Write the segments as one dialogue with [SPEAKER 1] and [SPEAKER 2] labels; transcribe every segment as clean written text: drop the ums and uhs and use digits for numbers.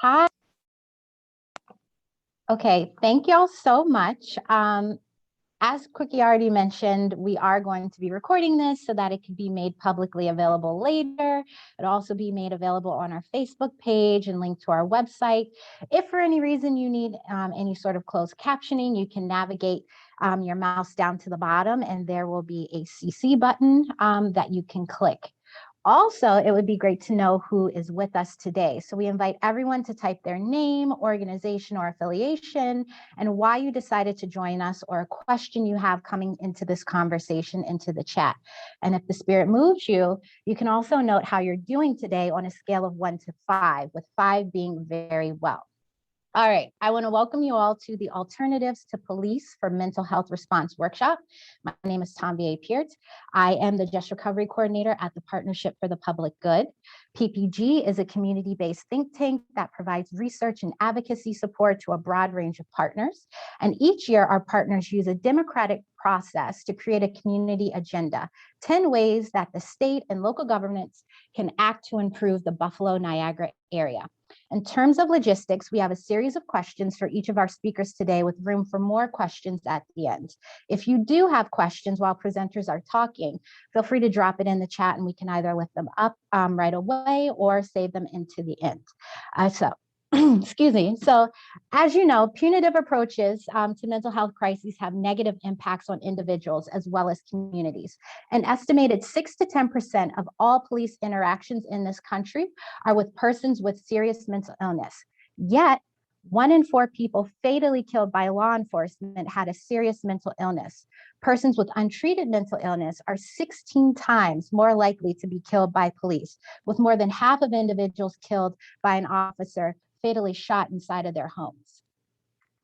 [SPEAKER 1] Hi. Okay, thank y'all so much. As Quickie already mentioned, we are going to be recording this so that it could be made publicly available later. It'll also be made available on our Facebook page and linked to our website. If for any reason you need any sort of closed captioning, you can navigate your mouse down to the bottom and there will be a CC button that you can click. Also, it would be great to know who is with us today. So we invite everyone to type their name, organization, or affiliation, and why you decided to join us, or a question you have coming into this conversation into the chat. And if the spirit moves you, you can also note how you're doing today on a scale of 1 to 5, with 5 being very well. All right, I want to welcome you all to the Alternatives to Police for Mental Health Response Workshop. My name is Tom Peart. I am the Just Recovery Coordinator at the Partnership for the Public Good. PPG is a community-based think tank that provides research and advocacy support to a broad range of partners. And each year, our partners use a democratic process to create a community agenda, 10 ways that the state and local governments can act to improve the Buffalo-Niagara area. In terms of logistics, we have a series of questions for each of our speakers today with room for more questions at the end. If you do have questions while presenters are talking, feel free to drop it in the chat and we can either lift them up right away or save them into the end. Excuse me. So, as you know, punitive approaches to mental health crises have negative impacts on individuals as well as communities. An estimated 6 to 10% of all police interactions in this country are with persons with serious mental illness. Yet, 1 in 4 people fatally killed by law enforcement had a serious mental illness. Persons with untreated mental illness are 16 times more likely to be killed by police, with more than half of individuals killed by an officer fatally shot inside of their homes.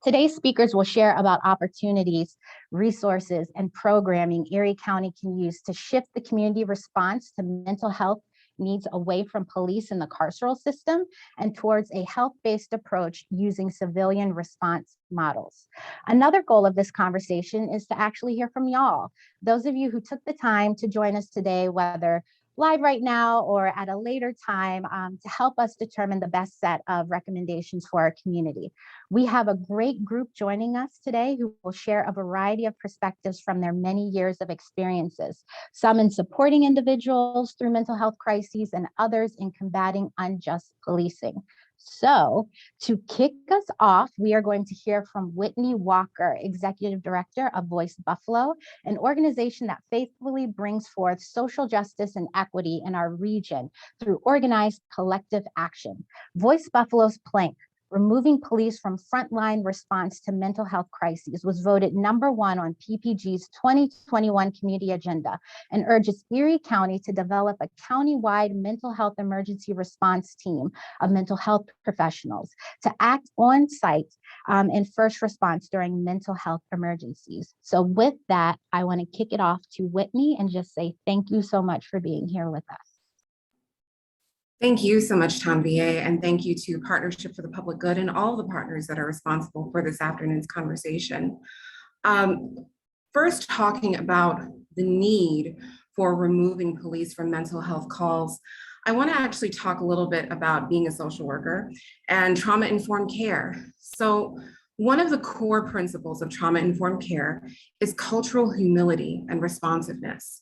[SPEAKER 1] Today's speakers will share about opportunities, resources, and programming Erie County can use to shift the community response to mental health needs away from police and the carceral system and towards a health-based approach using civilian response models. Another goal of this conversation is to actually hear from y'all. Those of you who took the time to join us today, whether live right now or at a later time, to help us determine the best set of recommendations for our community. We have a great group joining us today who will share a variety of perspectives from their many years of experiences, some in supporting individuals through mental health crises and others in combating unjust policing. So to kick us off, we are going to hear from Whitney Walker, Executive Director of Voice Buffalo, an organization that faithfully brings forth social justice and equity in our region through organized collective action. Voice Buffalo's plank, removing police from frontline response to mental health crises, was voted #1 on PPG's 2021 community agenda and urges Erie County to develop a countywide mental health emergency response team of mental health professionals to act on site in first response during mental health emergencies. So with that, I want to kick it off to Whitney and just say thank you so much for being here with us.
[SPEAKER 2] Thank you so much, Tom VA, and thank you to Partnership for the Public Good and all the partners that are responsible for this afternoon's conversation. First, talking about the need for removing police from mental health calls, I want to actually talk a little bit about being a social worker and trauma-informed care. So one of the core principles of trauma-informed care is cultural humility and responsiveness.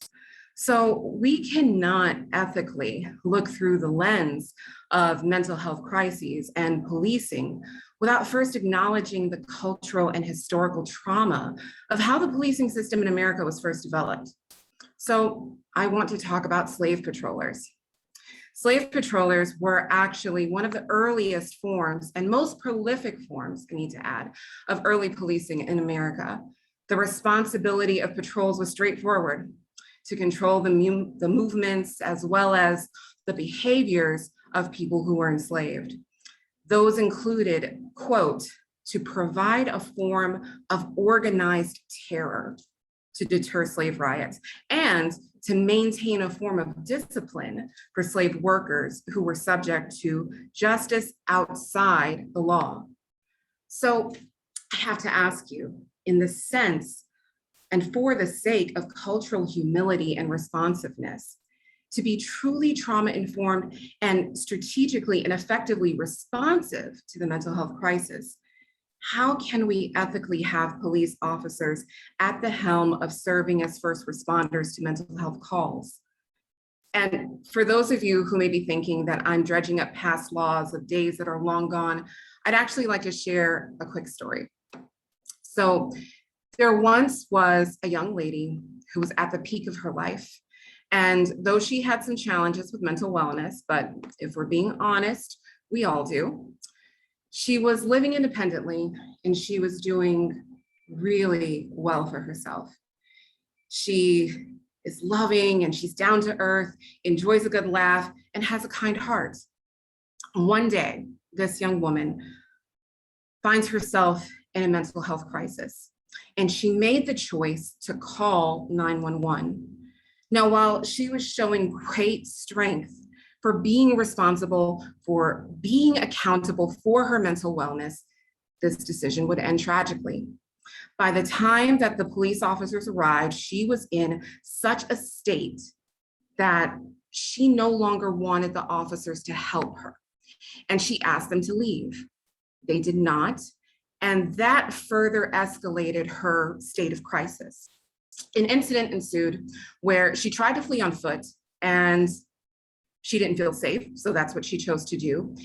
[SPEAKER 2] So we cannot ethically look through the lens of mental health crises and policing without first acknowledging the cultural and historical trauma of how the policing system in America was first developed. So I want to talk about slave patrollers. Slave patrollers were actually one of the earliest forms and most prolific forms, I need to add, of early policing in America. The responsibility of patrols was straightforward: to control the movements as well as the behaviors of people who were enslaved. Those included, quote, to provide a form of organized terror to deter slave riots and to maintain a form of discipline for slave workers who were subject to justice outside the law. So I have to ask you, in the sense and for the sake of cultural humility and responsiveness, to be truly trauma-informed and strategically and effectively responsive to the mental health crisis, how can we ethically have police officers at the helm of serving as first responders to mental health calls? And for those of you who may be thinking that I'm dredging up past laws of days that are long gone, I'd actually like to share a quick story. So there once was a young lady who was at the peak of her life. And though she had some challenges with mental wellness, but if we're being honest, we all do, she was living independently and she was doing really well for herself. She is loving and she's down to earth, enjoys a good laugh, and has a kind heart. One day, this young woman finds herself in a mental health crisis, and she made the choice to call 911. Now, while she was showing great strength for being responsible, for being accountable for her mental wellness, this decision would end tragically. By the time that the police officers arrived, she was in such a state that she no longer wanted the officers to help her, and she asked them to leave. They did not, and that further escalated her state of crisis. An incident ensued where she tried to flee on foot and she didn't feel safe, so that's what she chose to do.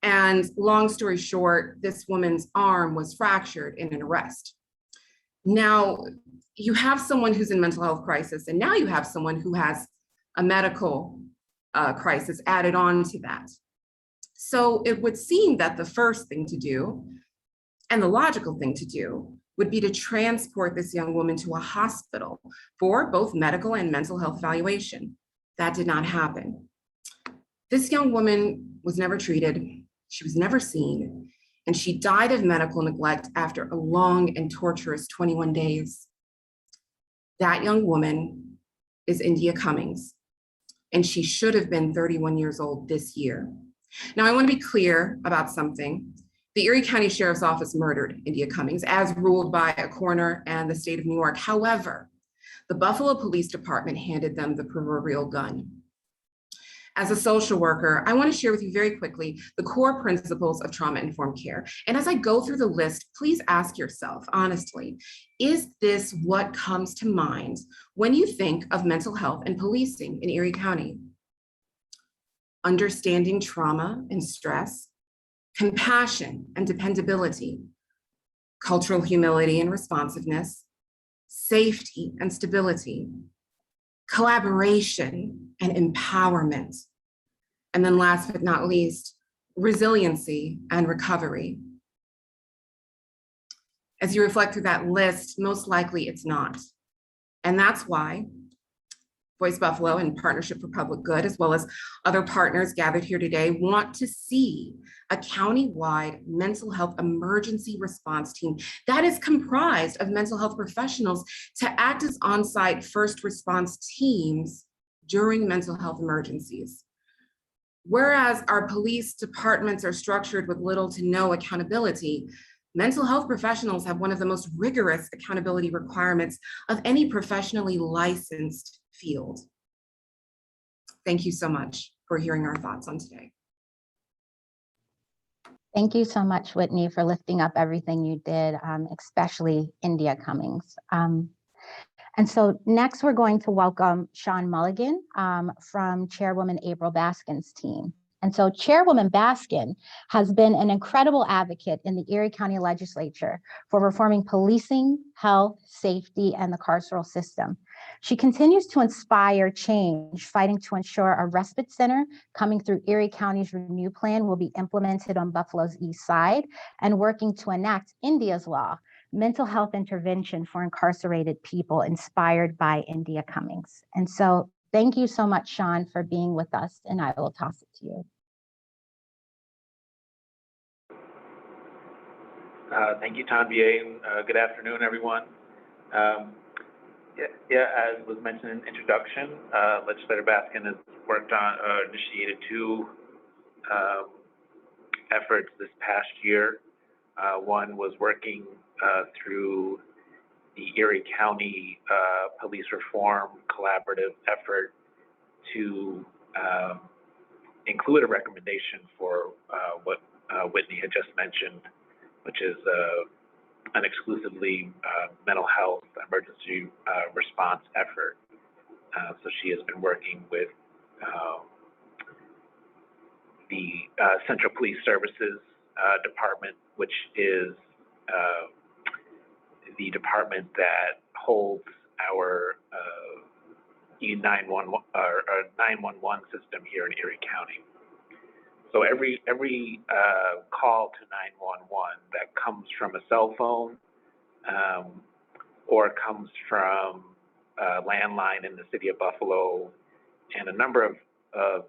[SPEAKER 2] And long story short, this woman's arm was fractured in an arrest. Now, you have someone who's in mental health crisis, and now you have someone who has a medical crisis added on to that. So it would seem that the first thing to do, and the logical thing to do, would be to transport this young woman to a hospital for both medical and mental health evaluation. That did not happen. This young woman was never treated, she was never seen, and she died of medical neglect after a long and torturous 21 days. That young woman is India Cummings, and she should have been 31 years old this year. Now, I want to be clear about something. The Erie County Sheriff's Office murdered India Cummings, as ruled by a coroner and the state of New York. However, the Buffalo Police Department handed them the proverbial gun. As a social worker, I want to share with you very quickly the core principles of trauma-informed care. And as I go through the list, please ask yourself, honestly, is this what comes to mind when you think of mental health and policing in Erie County? Understanding trauma and stress, compassion and dependability, cultural humility and responsiveness, safety and stability, collaboration and empowerment, and then last but not least, resiliency and recovery. As you reflect through that list, most likely it's not. And that's why Voice Buffalo and Partnership for Public Good, as well as other partners gathered here today, want to see a county-wide mental health emergency response team that is comprised of mental health professionals to act as on-site first response teams during mental health emergencies. Whereas our police departments are structured with little to no accountability, mental health professionals have one of the most rigorous accountability requirements of any professionally licensed field. Thank you so much for hearing our thoughts on today.
[SPEAKER 1] Thank you so much, Whitney, for lifting up everything you did, especially India Cummings. And so next we're going to welcome Shawn Mulligan from Chairwoman April Baskin's team. And so Chairwoman Baskin has been an incredible advocate in the Erie County Legislature for reforming policing, health, safety, and the carceral system. She continues to inspire change, fighting to ensure a respite center coming through Erie County's Renew Plan will be implemented on Buffalo's East Side, and working to enact India's law, mental health intervention for incarcerated people, inspired by India Cummings. And so thank you so much, Shawn, for being with us, and I will toss it to you.
[SPEAKER 3] Thank you, Tanvier. Good afternoon, everyone. As was mentioned in the introduction, Legislator Baskin has worked on, initiated two efforts this past year. One was working through the Erie County Police Reform Collaborative effort to include a recommendation for what Whitney had just mentioned, which is an exclusively mental health emergency response effort. So she has been working with the Central Police Services Department, which is the department that holds our E911 or 911 system here in Erie County. So every call to 911 that comes from a cell phone or comes from a landline in the city of Buffalo and a number of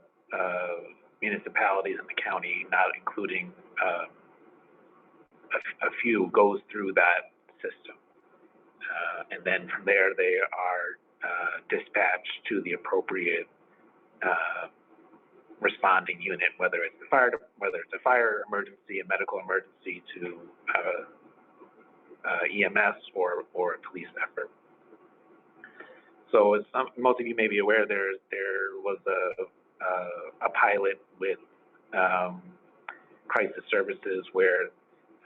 [SPEAKER 3] municipalities in the county, not including a few, goes through that system. And then from there, they are dispatched to the appropriate responding unit, whether it's a fire emergency, a medical emergency, to EMS or a police effort. So as most of you may be aware, there was a pilot with crisis services where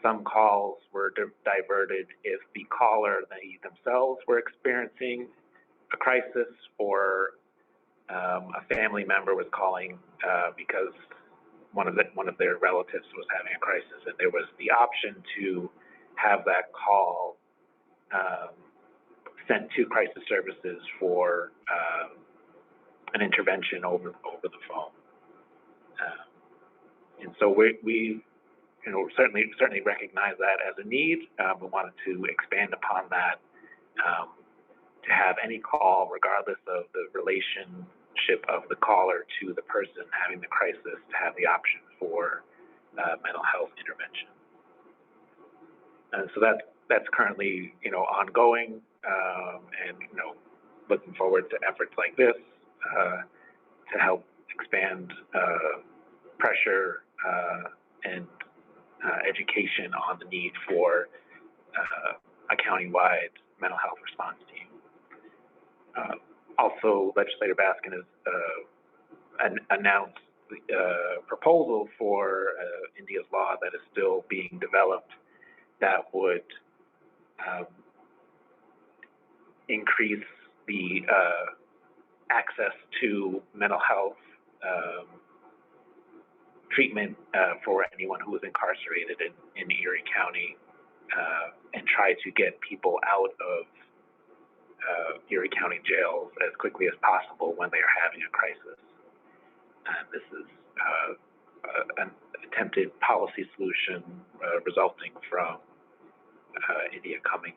[SPEAKER 3] some calls were diverted if the caller, they themselves, were experiencing a crisis, or a family member was calling because one of their relatives was having a crisis, and there was the option to have that call sent to crisis services for an intervention over the phone. And so we certainly recognize that as a need. We wanted to expand upon that to have any call, regardless of the relationship of the caller to the person having the crisis, to have the option for mental health intervention. And so that's currently ongoing, and looking forward to efforts like this to help expand pressure and education on the need for a countywide mental health response team. Also, Legislator Baskin has announced a proposal for India's law that is still being developed that would increase the access to mental health treatment for anyone who is incarcerated in Erie County, and try to get people out of Erie County jails as quickly as possible when they are having a crisis. And this is an attempted policy solution resulting from India Cummings'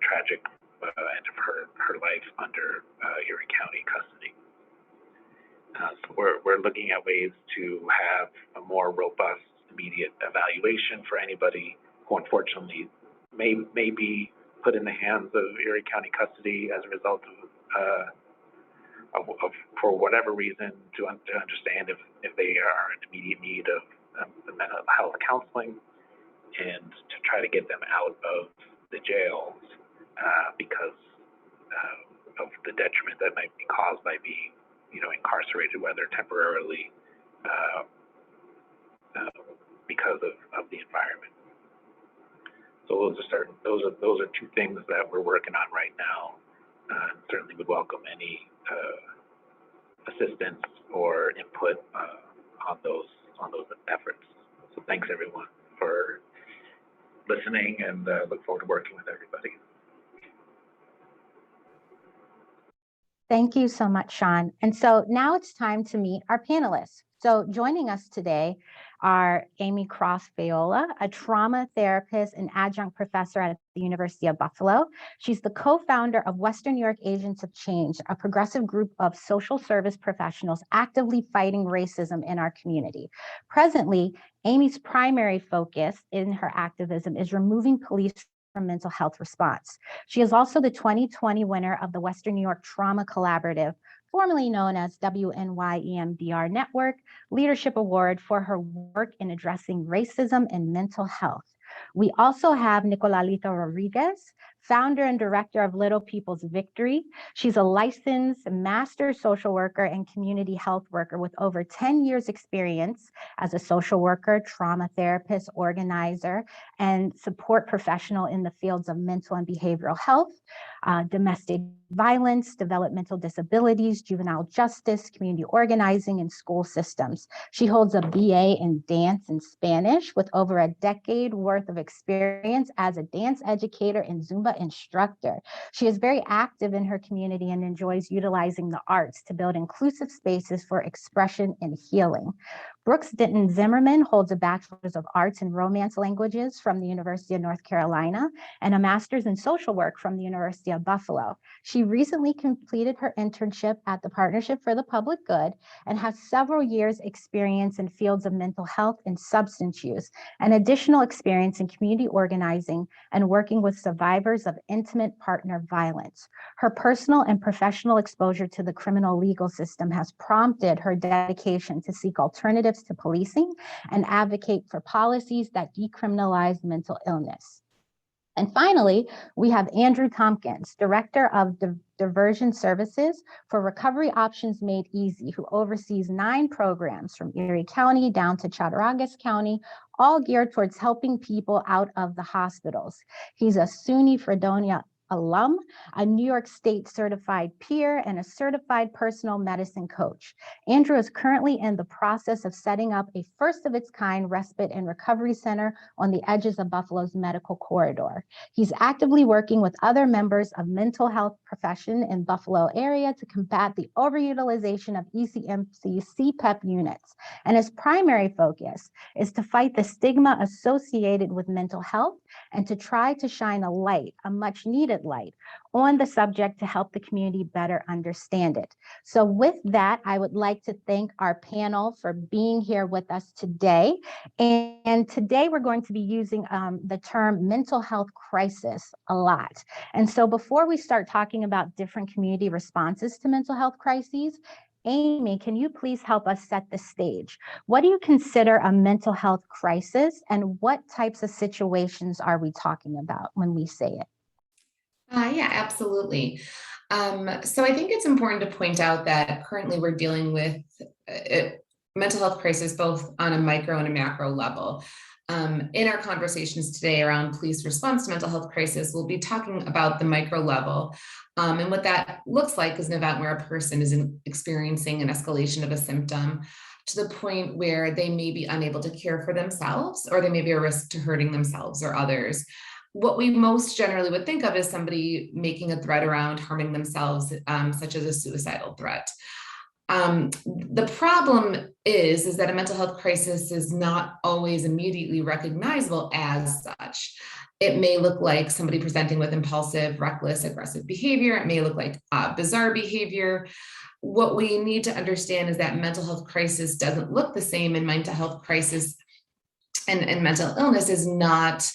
[SPEAKER 3] tragic end of her life under Erie County custody. So we're looking at ways to have a more robust, immediate evaluation for anybody who unfortunately may be put in the hands of Erie County custody as a result of for whatever reason, to understand if they are in immediate need of the mental health counseling, and to try to get them out of the jails because of the detriment that might be caused by being incarcerated, whether temporarily because of the environment. So those are two things that we're working on right now. Certainly would welcome any assistance or input on those efforts. So thanks everyone for listening, and look forward to working with everybody.
[SPEAKER 1] Thank you so much, Shawn. And so now it's time to meet our panelists. So joining us today are Amy Cross-Viola, a trauma therapist and adjunct professor at the University of Buffalo. She's the co-founder of Western New York Agents of Change, a progressive group of social service professionals actively fighting racism in our community. Presently, Amy's primary focus in her activism is removing police from mental health response. She is also the 2020 winner of the Western New York Trauma Collaborative, formerly known as WNYEMDR Network Leadership Award for her work in addressing racism and mental health. We also have Nicolalita Rodriguez, founder and director of Little People's Victory. She's a licensed master social worker and community health worker with over 10 years experience as a social worker, trauma therapist, organizer, and support professional in the fields of mental and behavioral health, domestic violence, developmental disabilities, juvenile justice, community organizing, and school systems. She holds a BA in dance and Spanish with over a decade worth of experience as a dance educator and Zumba instructor. She is very active in her community and enjoys utilizing the arts to build inclusive spaces for expression and healing. Brooks Denton-Zimmerman holds a Bachelor's of Arts in Romance Languages from the University of North Carolina and a Master's in Social Work from the University of Buffalo. She recently completed her internship at the Partnership for the Public Good and has several years experience in fields of mental health and substance use, and additional experience in community organizing and working with survivors of intimate partner violence. Her personal and professional exposure to the criminal legal system has prompted her dedication to seek alternatives to policing and advocate for policies that decriminalize mental illness. And finally, we have Andrew Thompkins, Director of Diversion Services for Recovery Options Made Easy, who oversees 9 programs from Erie County down to Chattahoochee County, all geared towards helping people out of the hospitals. He's a SUNY Fredonia alum, a New York State certified peer, and a certified personal medicine coach. Andrew is currently in the process of setting up a first of its kind respite and recovery center on the edges of Buffalo's medical corridor. He's actively working with other members of mental health profession in Buffalo area to combat the overutilization of ECMC CPEP units. And his primary focus is to fight the stigma associated with mental health and to try to shine a light, a much needed light, on the subject to help the community better understand it. So with that, I would like to thank our panel for being here with us today. And today we're going to be using the term mental health crisis a lot. And so before we start talking about different community responses to mental health crises, Amy, can you please help us set the stage? What do you consider a mental health crisis, and what types of situations are we talking about when we say it?
[SPEAKER 4] Yeah, absolutely. So I think it's important to point out that currently we're dealing with mental health crisis both on a micro and a macro level. In our conversations today around police response to mental health crisis, we'll be talking about the micro level. And what that looks like is an event where a person is experiencing an escalation of a symptom to the point where they may be unable to care for themselves, or they may be a risk to hurting themselves or others. What we most generally would think of is somebody making a threat around harming themselves, such as a suicidal threat. The problem is that a mental health crisis is not always immediately recognizable as such. It may look like somebody presenting with impulsive, reckless, aggressive behavior. It may look like bizarre behavior. What we need to understand is that mental health crisis doesn't look the same, and mental health crisis and mental illness is not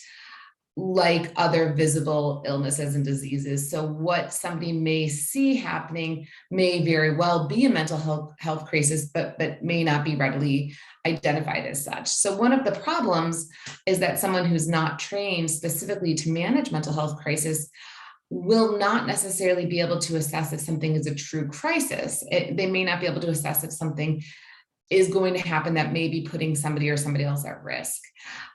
[SPEAKER 4] like other visible illnesses and diseases. So what somebody may see happening may very well be a mental health crisis, but may not be readily identified as such. So one of the problems is that someone who's not trained specifically to manage mental health crisis will not necessarily be able to assess if something is a true crisis. They may not be able to assess if something is going to happen that may be putting somebody or somebody else at risk.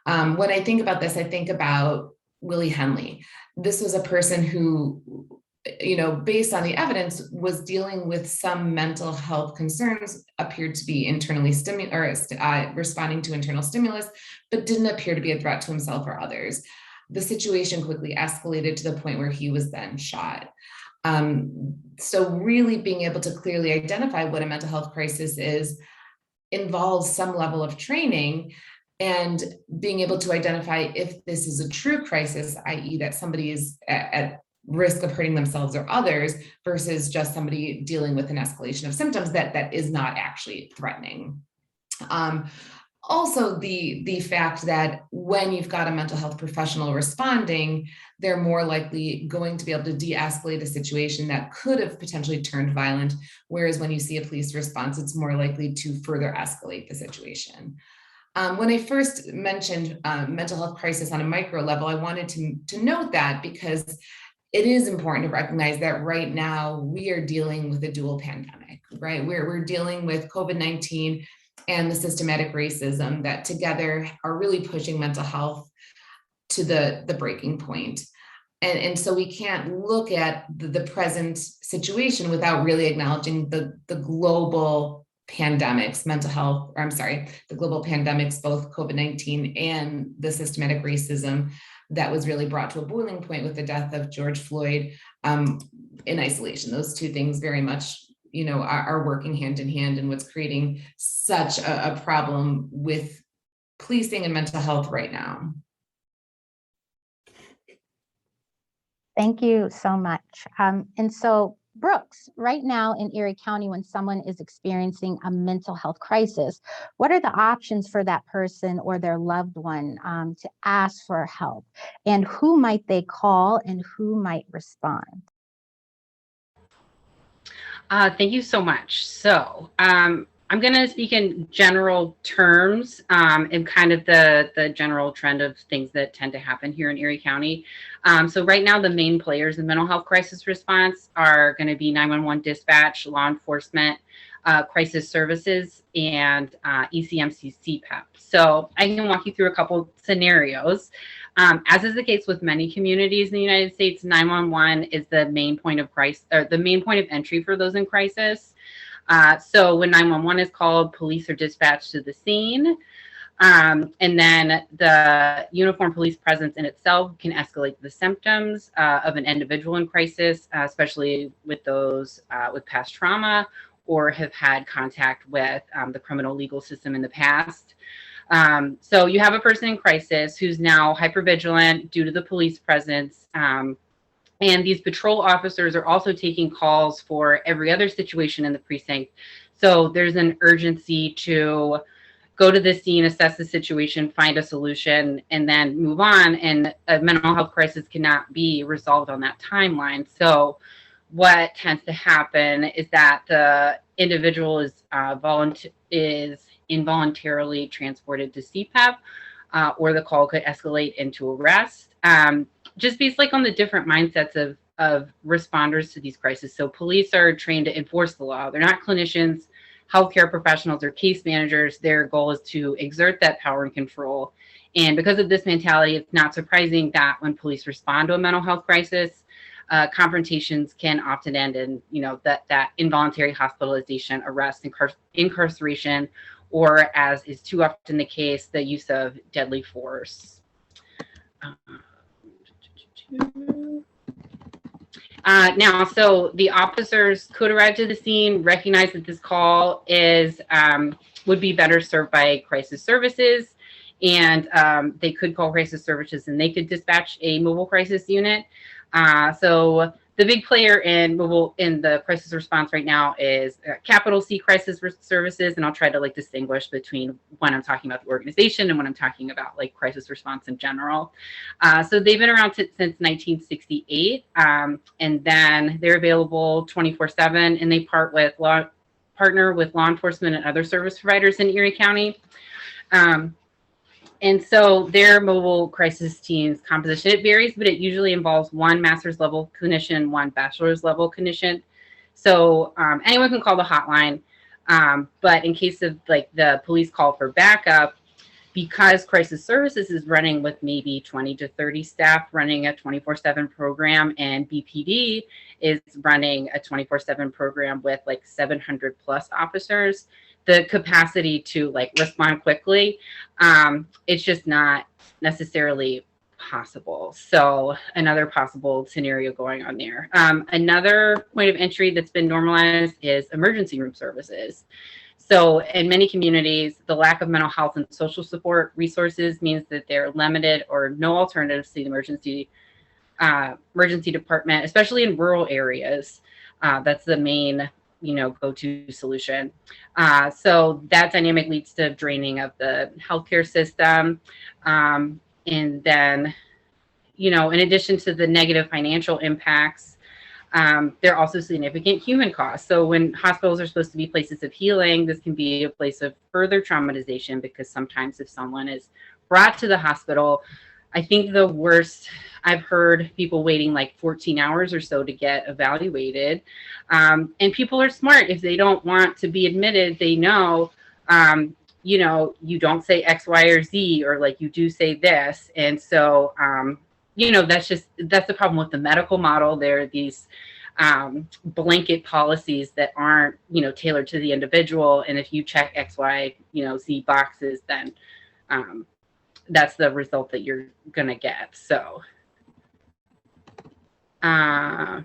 [SPEAKER 4] When I think about this, I think about Willie Henley. This was a person who, based on the evidence, was dealing with some mental health concerns, appeared to be internally responding to internal stimulus, but didn't appear to be a threat to himself or others. The situation quickly escalated to the point where he was then shot. So really being able to clearly identify what a mental health crisis is involves some level of training and being able to identify if this is a true crisis, i.e. that somebody is at risk of hurting themselves or others, versus just somebody dealing with an escalation of symptoms that is not actually threatening. Also, the fact that when you've got a mental health professional responding, they're more likely going to be able to de-escalate a situation that could have potentially turned violent, whereas when you see a police response, it's more likely to further escalate the situation. When I first mentioned mental health crisis on a micro level, I wanted to note that because it is important to recognize that right now we are dealing with a dual pandemic, right? We're dealing with COVID-19 and the systematic racism that together are really pushing mental health to the breaking point. And so we can't look at the present situation without really acknowledging the global pandemics, mental health, or I'm sorry, the global pandemics, both COVID-19 and the systematic racism that was really brought to a boiling point with the death of George Floyd in isolation. Those two things very much, are working hand in hand, and what's creating such a problem with policing and mental health right now.
[SPEAKER 1] Thank you so much. And so, Brooks, right now in Erie County, when someone is experiencing a mental health crisis, what are the options for that person or their loved one to ask for help? And who might they call and who might respond?
[SPEAKER 5] Thank you so much. So I'm going to speak in general terms and kind of the general trend of things that tend to happen here in Erie County. So right now, the main players in mental health crisis response are going to be 911 dispatch, law enforcement, crisis services, and ECMC CPEP. So I can walk you through a couple scenarios. As is the case with many communities in the United States, 911 is the main point of crisis, or the main point of entry for those in crisis. So when 911 is called, police are dispatched to the scene. And then the uniformed police presence in itself can escalate the symptoms of an individual in crisis, especially with those with past trauma or have had contact with the criminal legal system in the past. So you have a person in crisis who's now hypervigilant due to the police presence. And these patrol officers are also taking calls for every other situation in the precinct. So there's an urgency to go to the scene, assess the situation, find a solution, and then move on. And a mental health crisis cannot be resolved on that timeline. So what tends to happen is that the individual is involuntarily transported to CPEP, or the call could escalate into arrest. Just based on the different mindsets of responders to these crises. So police are trained to enforce the law. They're not clinicians, healthcare professionals, or case managers. Their goal is to exert that power and control. And because of this mentality, it's not surprising that when police respond to a mental health crisis, confrontations can often end in, that involuntary hospitalization, arrest, incarceration, or, as is too often the case, the use of deadly force. Now, so the officers could arrive to the scene, recognize that this call would be better served by crisis services, and they could call crisis services and they could dispatch a mobile crisis unit. So the big player in the crisis response right now is capital C crisis services, and I'll try to distinguish between when I'm talking about the organization and when I'm talking about crisis response in general. So they've been around since 1968, and then they're available 24/7, and they partner with law enforcement and other service providers in Erie County. And so their mobile crisis team's composition, it varies, but it usually involves one master's level clinician, one bachelor's level clinician. So anyone can call the hotline. But in case of the police call for backup, because crisis services is running with maybe 20 to 30 staff running a 24/7 program, and BPD is running a 24/7 program with 700 plus officers, the capacity to respond quickly, it's just not necessarily possible. So another possible scenario going on there. Another point of entry that's been normalized is emergency room services. So in many communities, the lack of mental health and social support resources means that there are limited or no alternatives to the emergency department, especially in rural areas. That's the main go-to solution. So that dynamic leads to draining of the healthcare system. And then, in addition to the negative financial impacts, There are also significant human costs. So when hospitals are supposed to be places of healing, this can be a place of further traumatization, because sometimes if someone is brought to the hospital, I think the worst, I've heard people waiting like 14 hours or so to get evaluated. And people are smart. If they don't want to be admitted, they know, you know, you don't say X, Y, or Z, or like you do say this. And so, you know, that's the problem with the medical model. There are these blanket policies that aren't, you know, tailored to the individual. And if you check X, Y, you know, Z boxes, then that's the result that you're going to get. So, and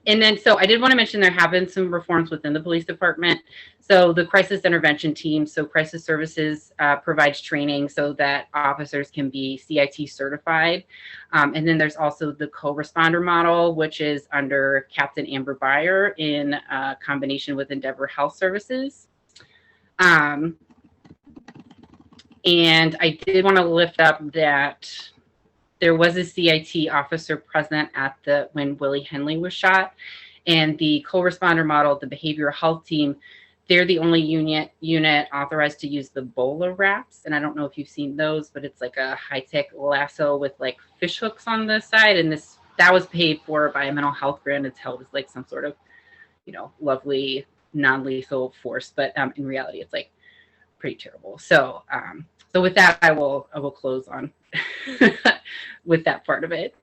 [SPEAKER 5] then, so I did want to mention there have been some reforms within the police department. So the crisis intervention team, so crisis services provides training so that officers can be CIT certified. And then there's also the co-responder model, which is under Captain Amber Beyer in combination with Endeavor Health Services. And I did want to lift up that there was a CIT officer present at when Willie Henley was shot, and the co-responder model, the behavioral health team, they're the only unit authorized to use the BOLA wraps. And I don't know if you've seen those, but it's like a high-tech lasso with like fish hooks on the side. And that was paid for by a mental health grant. It's held as like some sort of, you know, lovely non-lethal force, but in reality, it's like pretty terrible. So, so with that, I will close on with that part of it.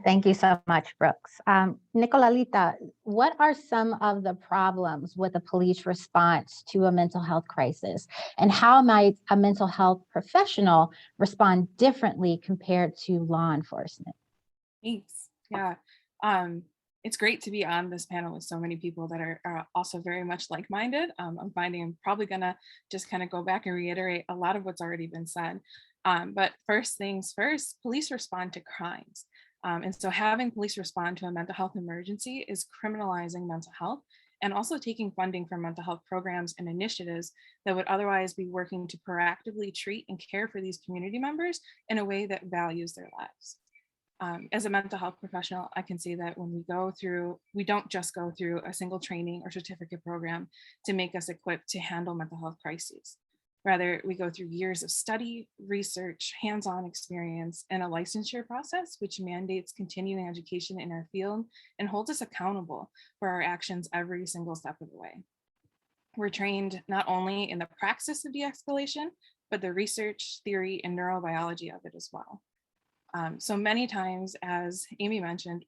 [SPEAKER 1] Thank you so much, Brooks. Nicolalita, what are some of the problems with a police response to a mental health crisis? And how might a mental health professional respond differently compared to law enforcement?
[SPEAKER 6] Thanks. Yeah. It's great to be on this panel with so many people that are also very much like-minded. I'm finding I'm probably gonna just kind of go back and reiterate a lot of what's already been said. But first things first, police respond to crimes. And so having police respond to a mental health emergency is criminalizing mental health and also taking funding from mental health programs and initiatives that would otherwise be working to proactively treat and care for these community members in a way that values their lives. As a mental health professional, I can see that when we don't just go through a single training or certificate program to make us equipped to handle mental health crises. Rather, we go through years of study, research, hands-on experience, and a licensure process, which mandates continuing education in our field and holds us accountable for our actions every single step of the way. We're trained not only in the praxis of de-escalation, but the research, theory, and neurobiology of it as well. So many times, as Amy mentioned,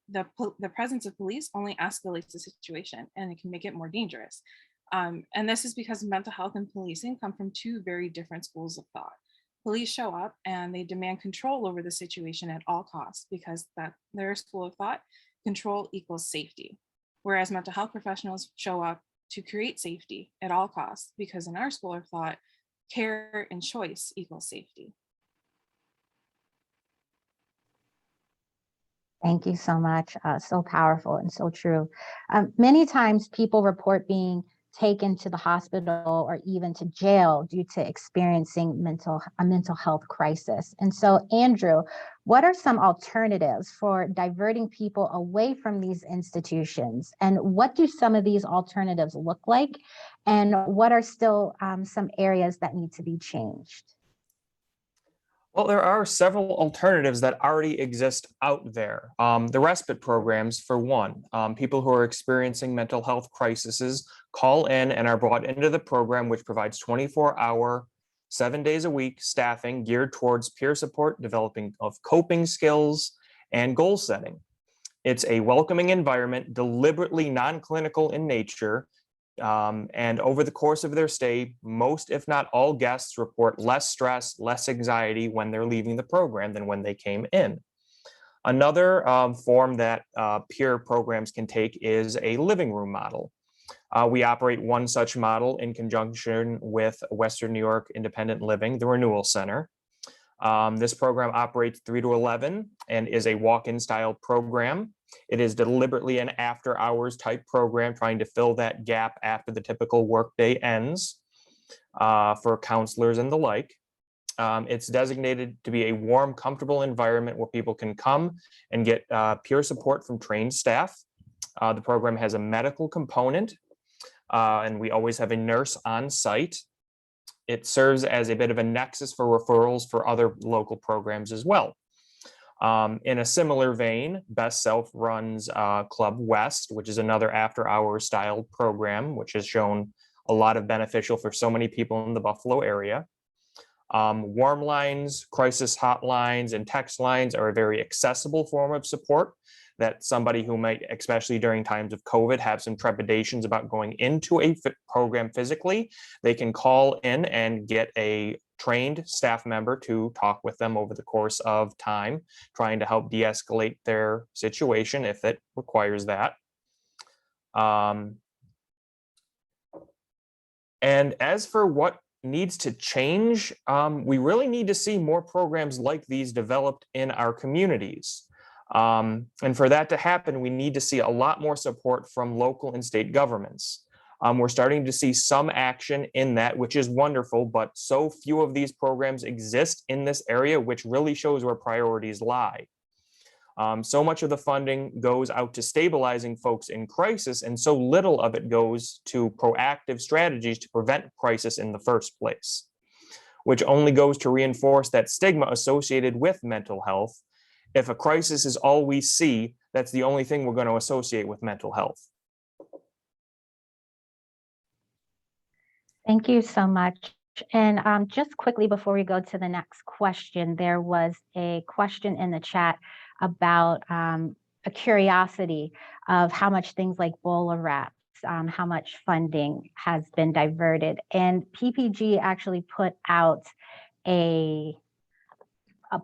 [SPEAKER 6] the presence of police only escalates the situation and it can make it more dangerous. And this is because mental health and policing come from two very different schools of thought. Police show up and they demand control over the situation at all costs because their school of thought, control equals safety. Whereas mental health professionals show up to create safety at all costs because in our school of thought, care and choice equals safety.
[SPEAKER 1] Thank you so much. So powerful and so true. Many times people report being taken to the hospital or even to jail due to experiencing a mental health crisis. And so, Andrew, what are some alternatives for diverting people away from these institutions? And what do some of these alternatives look like? And what are still some areas that need to be changed?
[SPEAKER 7] Well, there are several alternatives that already exist out there. The respite programs, for one. People who are experiencing mental health crises call in and are brought into the program, which provides 24-hour, 7 days a week staffing geared towards peer support, developing of coping skills, and goal setting. It's a welcoming environment, deliberately non-clinical in nature, and over the course of their stay, most, if not all guests report less stress, less anxiety when they're leaving the program than when they came in. Another form that peer programs can take is a living room model. We operate one such model in conjunction with Western New York Independent Living, the Renewal Center. This program operates 3 to 11 and is a walk-in style program. It is deliberately an after hours type program trying to fill that gap after the typical workday ends for counselors and the like. It's designated to be a warm, comfortable environment where people can come and get peer support from trained staff. The program has a medical component, and we always have a nurse on site. It serves as a bit of a nexus for referrals for other local programs as well. In a similar vein, Best Self runs Club West, which is another after-hours style program, which has shown a lot of beneficial for so many people in the Buffalo area. Warm lines, crisis hotlines, and text lines are a very accessible form of support that somebody who might, especially during times of COVID, have some trepidations about going into a program physically, they can call in and get a trained staff member to talk with them over the course of time, trying to help de-escalate their situation if it requires that. And as for what needs to change, we really need to see more programs like these developed in our communities. And for that to happen, we need to see a lot more support from local and state governments. We're starting to see some action in that, which is wonderful, but so few of these programs exist in this area, which really shows where priorities lie. So much of the funding goes out to stabilizing folks in crisis, and so little of it goes to proactive strategies to prevent crisis in the first place, which only goes to reinforce that stigma associated with mental health. If a crisis is all we see, that's the only thing we're going to associate with mental health.
[SPEAKER 1] Thank you so much. And just quickly before we go to the next question, there was a question in the chat about a curiosity of how much things like BOLA wraps, how much funding has been diverted. And PPG actually put out a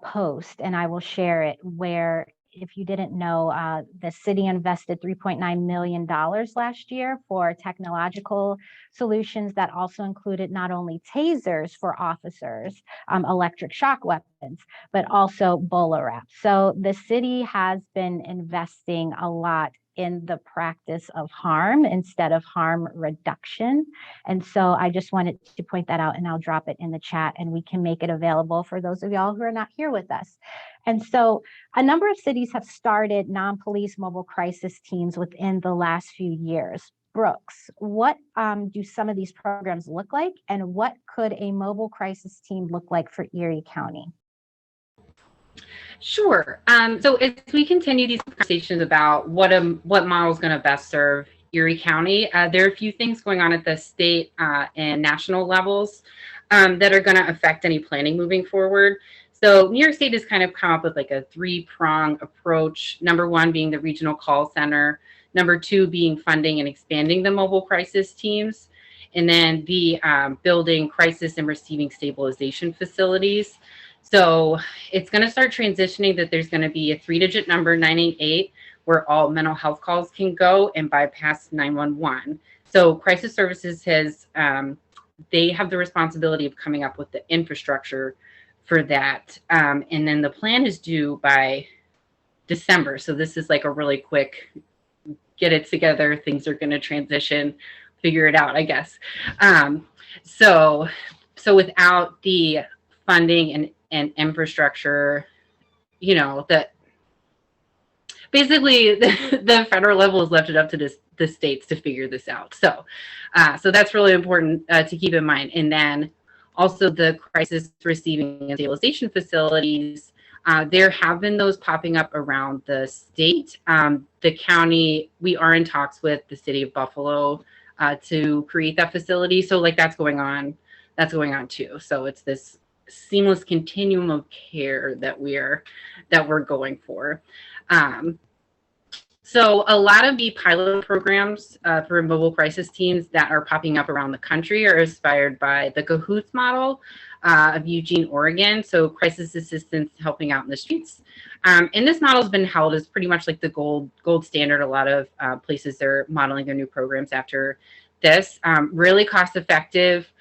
[SPEAKER 1] post, and I will share it, where, if you didn't know, the city invested $3.9 million last year for technological solutions that also included not only tasers for officers, electric shock weapons, but also BOLA wraps. So the city has been investing a lot in the practice of harm instead of harm reduction. And so I just wanted to point that out, and I'll drop it in the chat, and we can make it available for those of y'all who are not here with us. And so a number of cities have started non-police mobile crisis teams within the last few years. Brooks, what do some of these programs look like, and what could a mobile crisis team look like for Erie County?
[SPEAKER 5] Sure. So as we continue these conversations about what model is going to best serve Erie County, there are a few things going on at the state and national levels that are going to affect any planning moving forward. So New York State has kind of come up with like a three-prong approach. Number one being the regional call center. Number two being funding and expanding the mobile crisis teams. And then the building crisis and receiving stabilization facilities. So it's going to start transitioning that there's going to be a 3-digit number, 988, where all mental health calls can go and bypass 911. So crisis services has, they have the responsibility of coming up with the infrastructure for that. And then the plan is due by December. So this is like a really quick, get it together. Things are going to transition, figure it out, I guess. So without the funding and infrastructure, you know, that basically the federal level is left it up to the states to figure this out. So that's really important to keep in mind. And then also the crisis receiving and stabilization facilities, there have been those popping up around the state. The county, we are in talks with the city of Buffalo to create that facility. So like that's going on too. So it's this seamless continuum of care that we're going for. So a lot of the pilot programs for mobile crisis teams that are popping up around the country are inspired by the Cahoots model of Eugene, Oregon. So crisis assistance helping out in the streets. And this model has been held as pretty much like the gold standard. A lot of places are modeling their new programs after this. Really cost effective.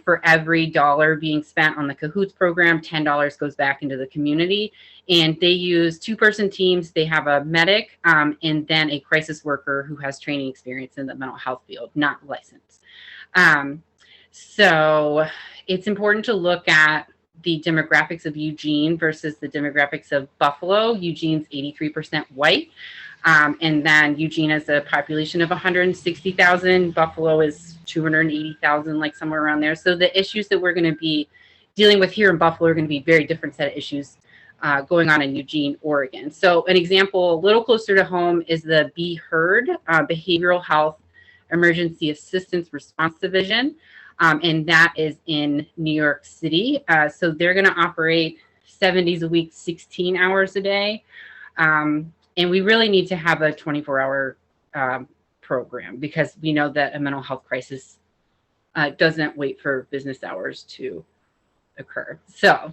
[SPEAKER 5] For every $1 being spent on the Cahoots program, $10 goes back into the community. And they use 2-person teams. They have a medic and then a crisis worker who has training experience in the mental health field, not licensed. So it's important to look at the demographics of Eugene versus the demographics of Buffalo. Eugene's 83% white. And then Eugene has a population of 160,000. Buffalo is 280,000, like somewhere around there. So the issues that we're going to be dealing with here in Buffalo are going to be very different set of issues going on in Eugene, Oregon. So an example a little closer to home is the Be Heard Behavioral Health Emergency Assistance Response Division. And that is in New York City. So they're going to operate 7 days a week, 16 hours a day. And we really need to have a 24-hour program because we know that a mental health crisis doesn't wait for business hours to occur. So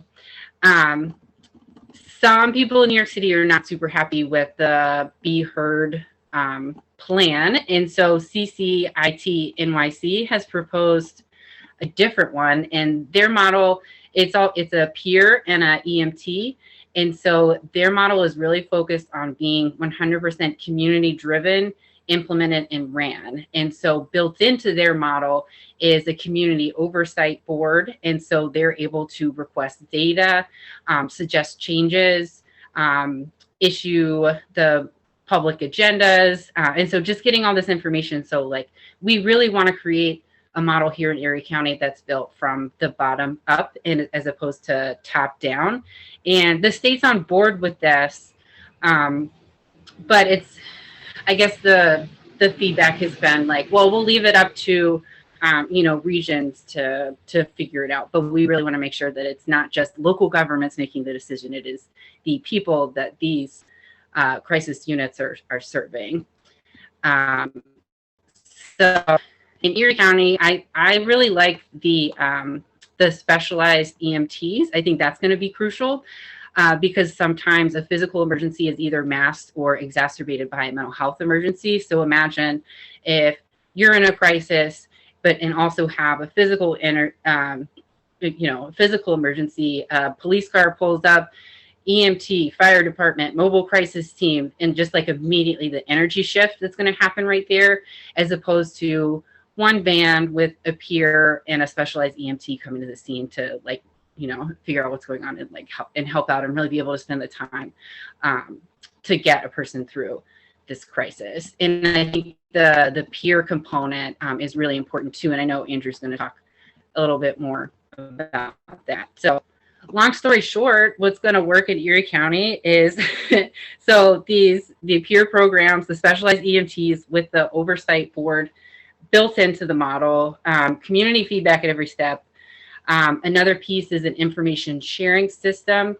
[SPEAKER 5] some people in New York City are not super happy with the Be Heard plan. And so CCIT NYC has proposed a different one, and their model, it's a peer and a EMT. And so their model is really focused on being 100% community driven, implemented and ran. And so built into their model is a community oversight board. And so they're able to request data, suggest changes, issue the public agendas. And so just getting all this information. So like, we really want to create a model here in Erie County that's built from the bottom up and as opposed to top down. And the state's on board with this. But it's, I guess the feedback has been like, well, we'll leave it up to, regions to figure it out. But we really want to make sure that it's not just local governments making the decision. It is the people that these crisis units are serving. So in Erie County, I really like the specialized EMTs. I think that's going to be crucial because sometimes a physical emergency is either masked or exacerbated by a mental health emergency. So imagine if you're in a crisis, and also have a physical physical emergency, police car pulls up, EMT, fire department, mobile crisis team, and just like immediately the energy shift that's going to happen right there, as opposed to one van with a peer and a specialized EMT coming to the scene to figure out what's going on and help out and really be able to spend the time to get a person through this crisis. And I think the peer component is really important too. And I know Andrew's going to talk a little bit more about that. So long story short, what's going to work in Erie County is so the peer programs, the specialized EMTs with the oversight board built into the model, community feedback at every step. Another piece is an information sharing system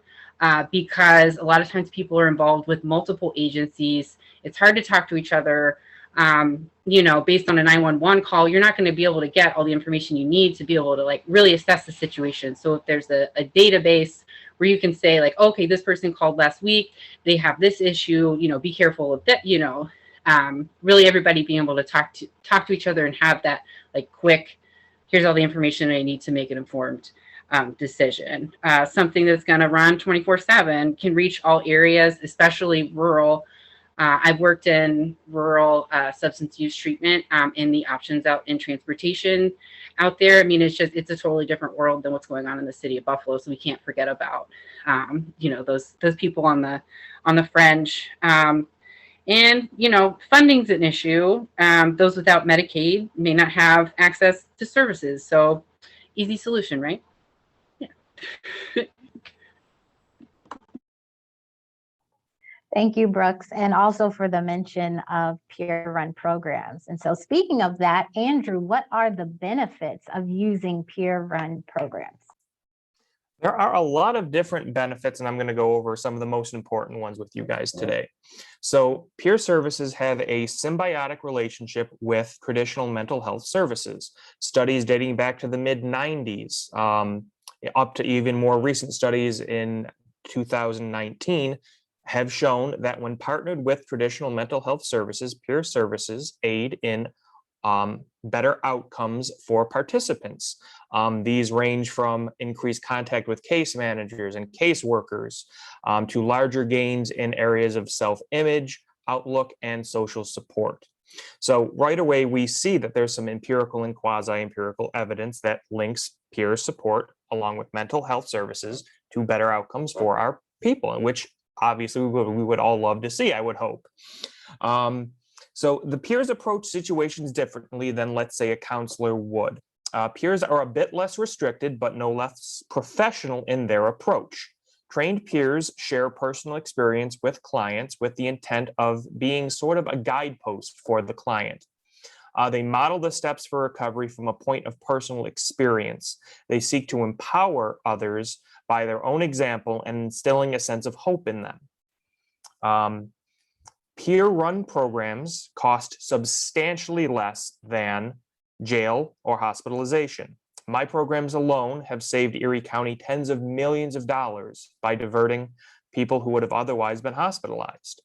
[SPEAKER 5] because a lot of times people are involved with multiple agencies. It's hard to talk to each other. Based on a 911 call, you're not going to be able to get all the information you need to be able to really assess the situation. So if there's a database where you can say okay, this person called last week, they have this issue, be careful of that, really everybody being able to talk to each other and have that quick, here's all the information I need to make an informed decision. Something that's going to run 24/7 can reach all areas, especially rural. I've worked in rural substance use treatment and the options out in transportation out there. I mean, it's a totally different world than what's going on in the city of Buffalo. So we can't forget about, those people on the fringe. And, funding's an issue. Those without Medicaid may not have access to services. So easy solution, right? Yeah.
[SPEAKER 1] Thank you, Brooks, and also for the mention of peer-run programs. And so speaking of that, Andrew, what are the benefits of using peer-run programs?
[SPEAKER 7] There are a lot of different benefits, and I'm going to go over some of the most important ones with you guys today. So peer services have a symbiotic relationship with traditional mental health services. Studies dating back to the mid-90s, up to even more recent studies in 2019, have shown that when partnered with traditional mental health services, peer services aid in better outcomes for participants. These range from increased contact with case managers and caseworkers to larger gains in areas of self-image, outlook, and social support. So right away, we see that there's some empirical and quasi-empirical evidence that links peer support along with mental health services to better outcomes for our people, and which obviously we would all love to see, I would hope. So the peers approach situations differently than, let's say, a counselor would. Peers are a bit less restricted, but no less professional in their approach. Trained peers share personal experience with clients with the intent of being sort of a guidepost for the client. They model the steps for recovery from a point of personal experience. They seek to empower others by their own example and instilling a sense of hope in them. Peer-run programs cost substantially less than jail or hospitalization. My programs alone have saved Erie County tens of millions of dollars by diverting people who would have otherwise been hospitalized.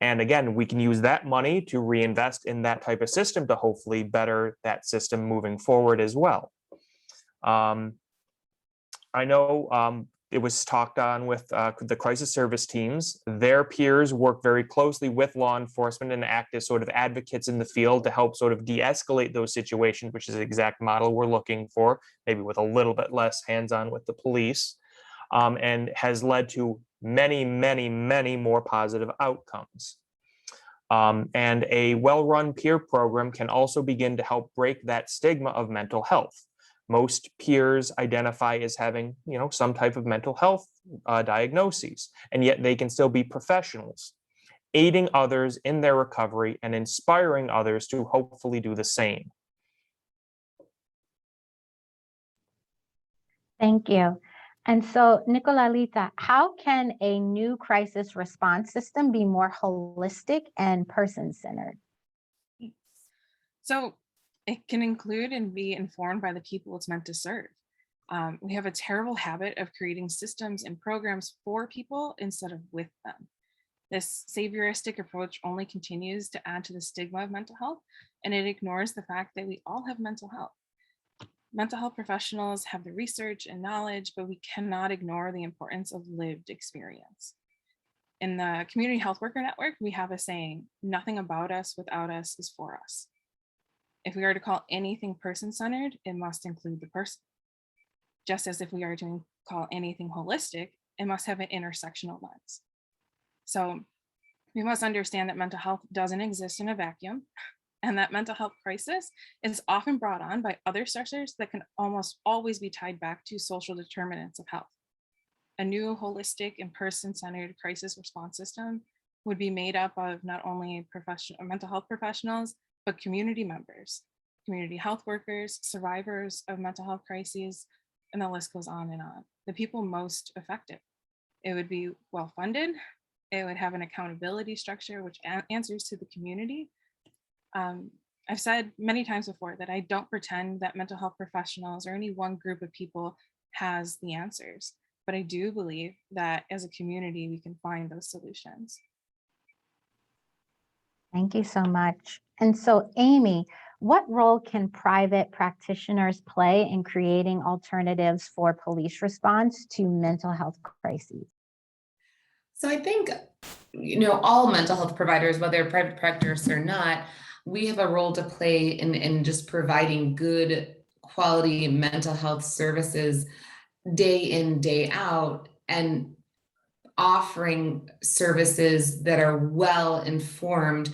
[SPEAKER 7] And again, we can use that money to reinvest in that type of system to hopefully better that system moving forward as well. I know it was talked on with the crisis service teams. Their peers work very closely with law enforcement and act as sort of advocates in the field to help sort of de-escalate those situations, which is the exact model we're looking for, maybe with a little bit less hands-on with the police, and has led to many, many, many more positive outcomes. And a well-run peer program can also begin to help break that stigma of mental health. Most peers identify as having, some type of mental health diagnoses, and yet they can still be professionals, aiding others in their recovery and inspiring others to hopefully do the same.
[SPEAKER 1] Thank you. And so, Nicolalita, how can a new crisis response system be more holistic and person-centered?
[SPEAKER 6] So it can include and be informed by the people it's meant to serve. We have a terrible habit of creating systems and programs for people instead of with them. This savioristic approach only continues to add to the stigma of mental health, and it ignores the fact that we all have mental health. Mental health professionals have the research and knowledge, but we cannot ignore the importance of lived experience. In the Community Health Worker Network, we have a saying, "Nothing about us without us is for us." If we are to call anything person-centered, it must include the person. Just as if we are to call anything holistic, it must have an intersectional lens. So we must understand that mental health doesn't exist in a vacuum, and that mental health crisis is often brought on by other stressors that can almost always be tied back to social determinants of health. A new holistic and person-centered crisis response system would be made up of not only mental health professionals, but community members, community health workers, survivors of mental health crises, and the list goes on and on. The people most affected. It would be well-funded. It would have an accountability structure which answers to the community. I've said many times before that I don't pretend that mental health professionals or any one group of people has the answers, but I do believe that as a community, we can find those solutions.
[SPEAKER 1] Thank you so much. And so, Amy, what role can private practitioners play in creating alternatives for police response to mental health crises?
[SPEAKER 4] So I think, all mental health providers, whether private practitioners or not, we have a role to play in just providing good quality mental health services day in, day out, and offering services that are well informed,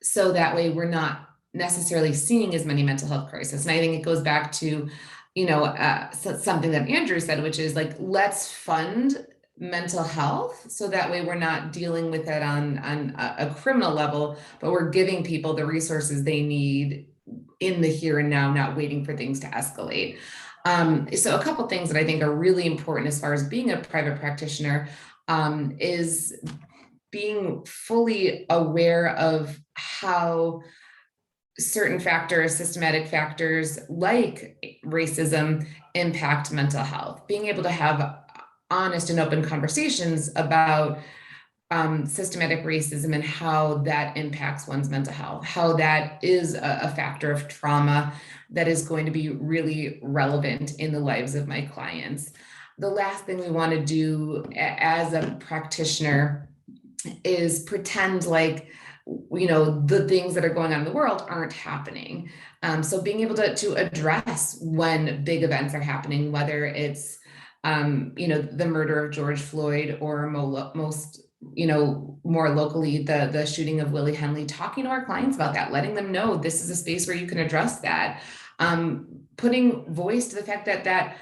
[SPEAKER 4] so that way we're not necessarily seeing as many mental health crises. And I think it goes back to, something that Andrew said, which is like, let's fund mental health so that way we're not dealing with it on a criminal level, but we're giving people the resources they need in the here and now, not waiting for things to escalate. So a couple things that I think are really important as far as being a private practitioner is being fully aware of how certain factors, systematic factors like racism impact mental health. Being able to have honest and open conversations about systematic racism and how that impacts one's mental health, how that is a factor of trauma that is going to be really relevant in the lives of my clients. The last thing we want to do as a practitioner is pretend like the things that are going on in the world aren't happening. So being able to address when big events are happening, whether it's, the murder of George Floyd, or most, more locally, the shooting of Willie Henley, talking to our clients about that, letting them know this is a space where you can address that, putting voice to the fact that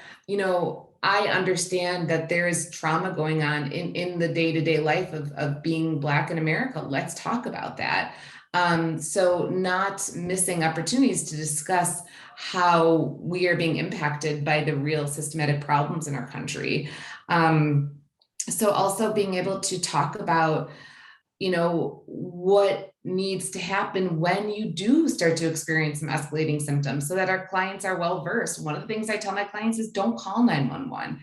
[SPEAKER 4] I understand that there is trauma going on in the day-to-day life of being Black in America. Let's talk about that. So not missing opportunities to discuss how we are being impacted by the real systematic problems in our country. So also being able to talk about, what needs to happen when you do start to experience some escalating symptoms, so that our clients are well versed. One of the things I tell my clients is don't call 911.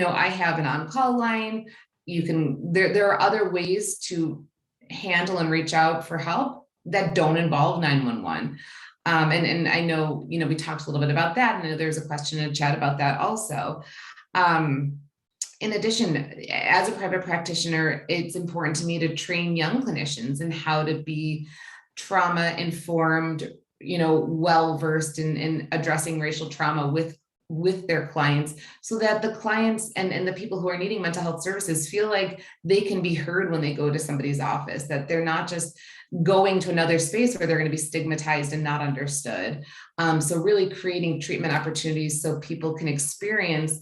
[SPEAKER 4] I have an on-call line. There are other ways to handle and reach out for help that don't involve 911. And I know, we talked a little bit about that, and I know there's a question in the chat about that also. In addition, as a private practitioner, it's important to me to train young clinicians in how to be trauma informed, well-versed in addressing racial trauma with their clients, so that the clients and the people who are needing mental health services feel like they can be heard when they go to somebody's office, that they're not just going to another space where they're going to be stigmatized and not understood. So really creating treatment opportunities so people can experience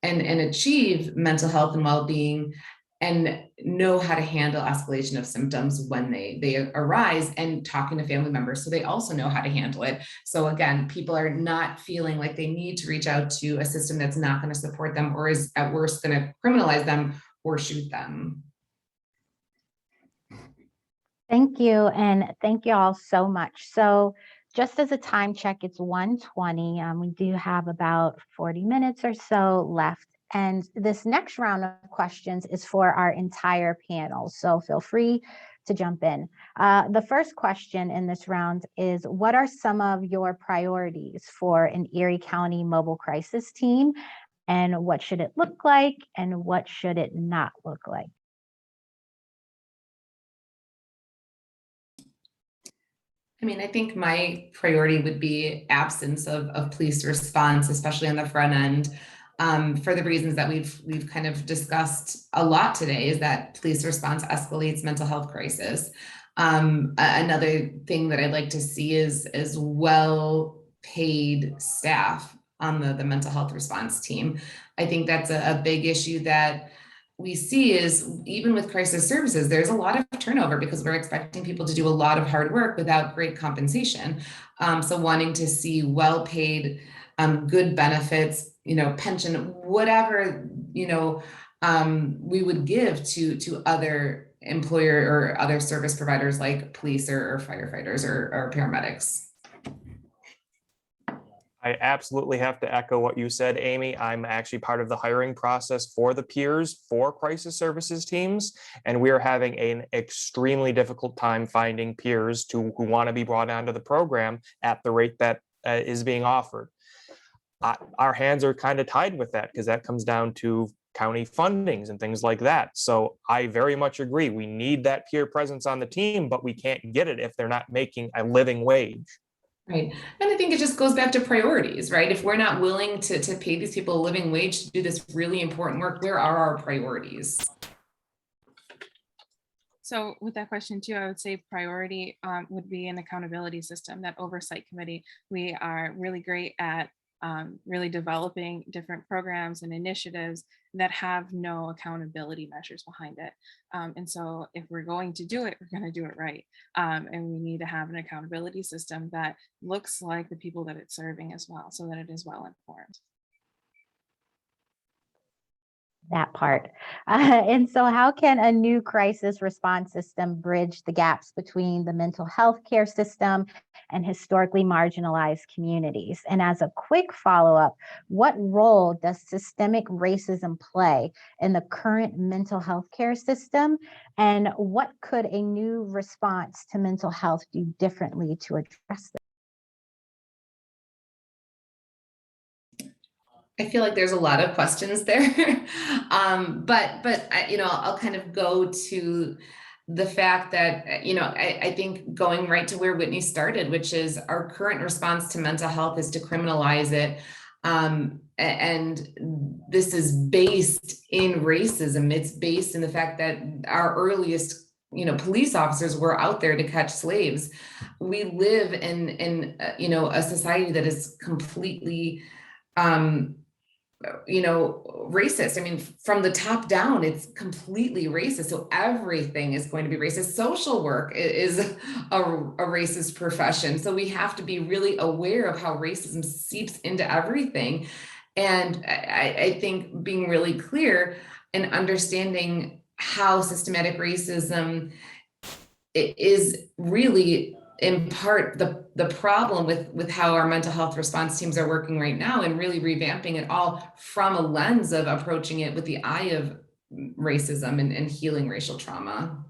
[SPEAKER 4] and achieve mental health and well-being, and know how to handle escalation of symptoms when they arise, and talking to family members so they also know how to handle it. So again, people are not feeling like they need to reach out to a system that's not going to support them, or is at worst going to criminalize them or shoot them.
[SPEAKER 1] Thank you. And thank you all so much. So just as a time check, it's 1:20. We do have about 40 minutes or so left. And this next round of questions is for our entire panel. So feel free to jump in. The first question in this round is, what are some of your priorities for an Erie County mobile crisis team? And what should it look like? And what should it not look like?
[SPEAKER 4] I think my priority would be absence of police response, especially on the front end, for the reasons that we've kind of discussed a lot today, is that police response escalates mental health crisis. Another thing that I'd like to see is well-paid staff on the mental health response team. I think that's a big issue that we see, is even with crisis services, there's a lot of turnover because we're expecting people to do a lot of hard work without great compensation. So wanting to see well-paid, good benefits, pension, whatever, we would give to other employer or other service providers like police or firefighters or paramedics.
[SPEAKER 7] I absolutely have to echo what you said, Amy. I'm actually part of the hiring process for the peers for crisis services teams, and we are having an extremely difficult time finding peers who want to be brought onto the program at the rate that is being offered. Our hands are kind of tied with that, because that comes down to county fundings and things like that. So I very much agree. We need that peer presence on the team, but we can't get it if they're not making a living wage.
[SPEAKER 4] Right. And I think it just goes back to priorities, right? If we're not willing to pay these people a living wage to do this really important work, where are our priorities?
[SPEAKER 6] So with that question too, I would say priority would be an accountability system, that oversight committee. We are really great at really developing different programs and initiatives that have no accountability measures behind it. And so if we're going to do it, we're going to do it right. And we need to have an accountability system that looks like the people that it's serving as well, so that it is well informed.
[SPEAKER 1] That part. And so how can a new crisis response system bridge the gaps between the mental health care system and historically marginalized communities? And as a quick follow-up, what role does systemic racism play in the current mental health care system? And what could a new response to mental health do differently to address this?
[SPEAKER 4] I feel like there's a lot of questions there, but I'll kind of go to the fact that, you know, I think going right to where Whitney started, which is our current response to mental health is to criminalize it. And this is based in racism. It's based in the fact that our earliest, you know, police officers were out there to catch slaves. We live in you know, a society that is completely, you know, racist. I mean, from the top down, it's completely racist. So everything is going to be racist. Social work is a racist profession. So we have to be really aware of how racism seeps into everything. And I think being really clear and understanding how systematic racism is really in part the problem with how our mental health response teams are working right now, and really revamping it all from a lens of approaching it with the eye of racism and healing racial trauma.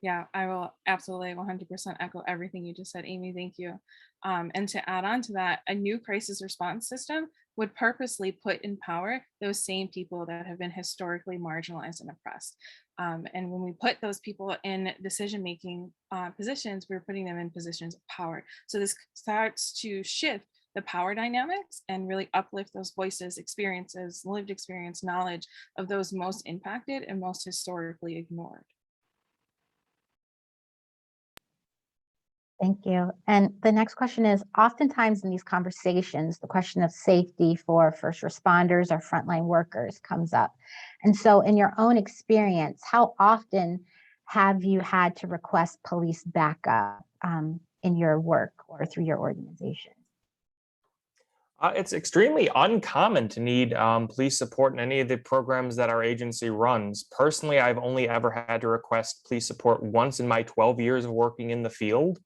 [SPEAKER 6] Yeah, I will absolutely 100% echo everything you just said, Amy. Thank you. And to add on to that, a new crisis response system would purposely put in power those same people that have been historically marginalized and oppressed. And when we put those people in decision-making positions, we're putting them in positions of power. So this starts to shift the power dynamics and really uplift those voices, experiences, lived experience, knowledge of those most impacted and most historically ignored.
[SPEAKER 1] Thank you. And the next question is, oftentimes in these conversations, the question of safety for first responders or frontline workers comes up. And so in your own experience, how often have you had to request police backup in your work or through your organization?
[SPEAKER 7] It's extremely uncommon to need police support in any of the programs that our agency runs. Personally, I've only ever had to request police support once in my 12 years of working in the field.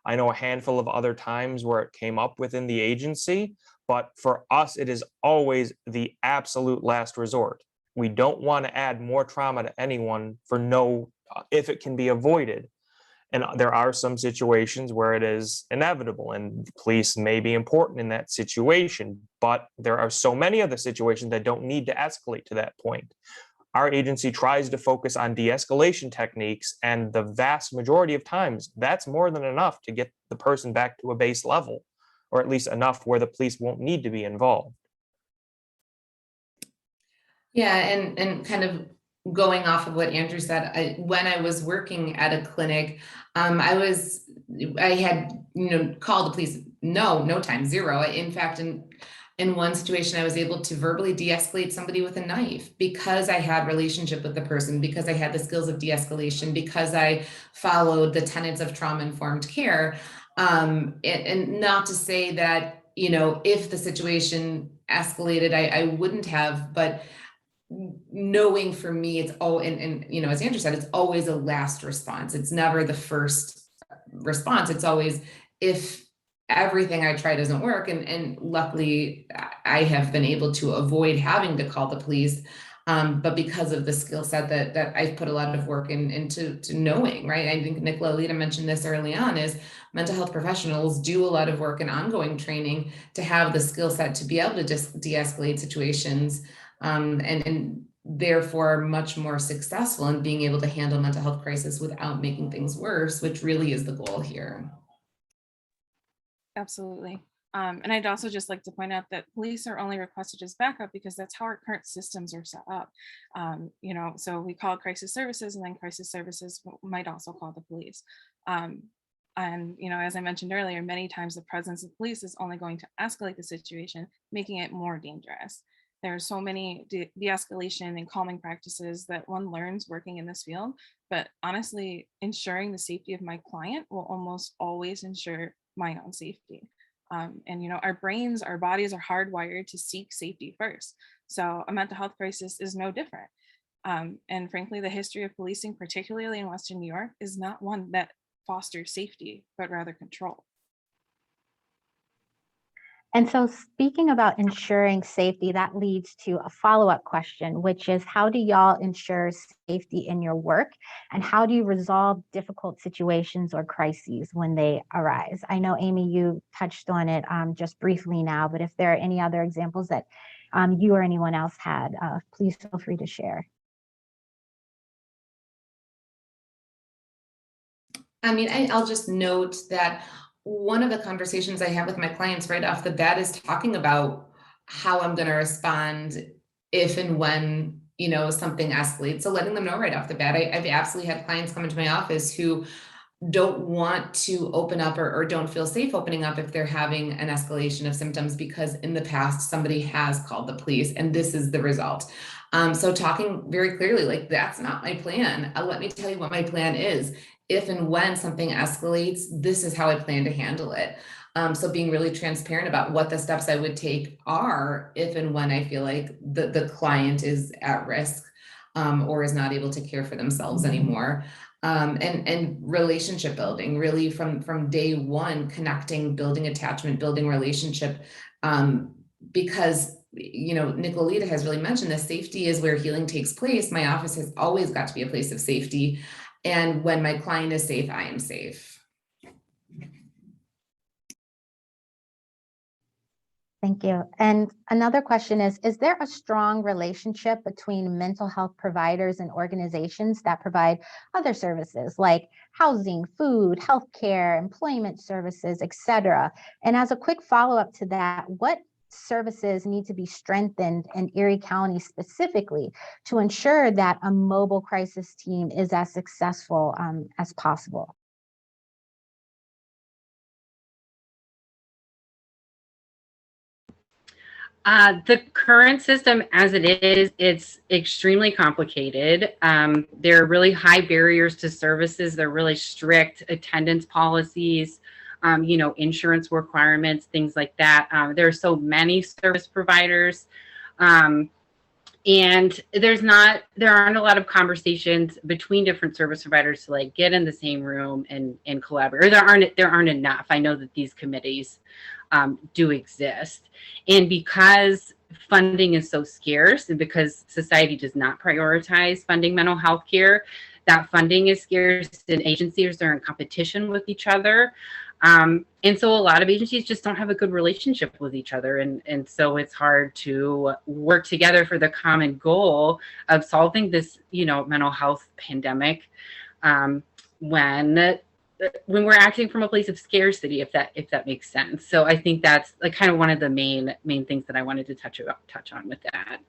[SPEAKER 7] I know a handful of other times where it came up within the agency, but for us, it is always the absolute last resort. We don't want to add more trauma to anyone if it can be avoided. And there are some situations where it is inevitable, and police may be important in that situation, but there are so many other situations that don't need to escalate to that point. Our agency tries to focus on de-escalation techniques, and the vast majority of times, that's more than enough to get the person back to a base level, or at least enough where the police won't need to be involved.
[SPEAKER 4] Yeah, and kind of going off of what Andrew said, when I was working at a clinic, I had, you know, called the police, no time, zero. In fact, in one situation, I was able to verbally de-escalate somebody with a knife because I had relationship with the person, because I had the skills of de-escalation, because I followed the tenets of trauma-informed care. And not to say that, you know, if the situation escalated, I wouldn't have, but knowing for me, it's and you know, as Andrew said, it's always a last response. It's never the first response. It's always if everything I try doesn't work. And luckily I have been able to avoid having to call the police. But because of the skill set that I've put a lot of work into knowing, right? I think Nicolalita mentioned this early on, is mental health professionals do a lot of work in ongoing training to have the skill set to be able to just de-escalate situations, and therefore are much more successful in being able to handle mental health crisis without making things worse, which really is the goal here.
[SPEAKER 6] Absolutely. And I'd also just like to point out that police are only requested as backup because that's how our current systems are set up. You know, so we call crisis services, and then crisis services might also call the police. And, you know, as I mentioned earlier, many times the presence of police is only going to escalate the situation, making it more dangerous. There are so many de-escalation and calming practices that one learns working in this field, but honestly, ensuring the safety of my client will almost always ensure my own safety. And, you know, our brains, our bodies are hardwired to seek safety first. So a mental health crisis is no different. And frankly, the history of policing, particularly in Western New York, is not one that fosters safety, but rather control.
[SPEAKER 1] And so speaking about ensuring safety, that leads to a follow-up question, which is, how do y'all ensure safety in your work? And how do you resolve difficult situations or crises when they arise? I know, Amy, you touched on it just briefly now, but if there are any other examples that you or anyone else had, please feel free to share.
[SPEAKER 4] I mean, I'll just note that one of the conversations I have with my clients right off the bat is talking about how I'm going to respond if and when, you know, something escalates. So letting them know right off the bat. I've absolutely had clients come into my office who don't want to open up or don't feel safe opening up if they're having an escalation of symptoms because in the past somebody has called the police and this is the result. So talking very clearly, like, that's not my plan. Let me tell you what my plan is. If and when something escalates, this is how I plan to handle it. So being really transparent about what the steps I would take are if and when I feel like the client is at risk or is not able to care for themselves anymore. And relationship building, really from day one, connecting, building attachment, building relationship, because, you know, Nicolalita has really mentioned this. Safety is where healing takes place. My office has always got to be a place of safety. And when my client is safe, I am safe.
[SPEAKER 1] Thank you. And another question is there a strong relationship between mental health providers and organizations that provide other services like housing, food, healthcare, employment services, etc.? And as a quick follow-up to that, what services need to be strengthened in Erie County specifically to ensure that a mobile crisis team is as successful as possible?
[SPEAKER 5] The current system as it is, it's extremely complicated. There are really high barriers to services. There are really strict attendance policies, you know, insurance requirements, things like that. There are so many service providers. And there aren't a lot of conversations between different service providers to like get in the same room and collaborate. Or there aren't enough. I know that these committees do exist. And because funding is so scarce and because society does not prioritize funding mental health care, that funding is scarce and agencies are in competition with each other. And so a lot of agencies just don't have a good relationship with each other. And so it's hard to work together for the common goal of solving this, you know, mental health pandemic when we're acting from a place of scarcity, if that makes sense. So I think that's like kind of one of the main things that I wanted to touch on with that.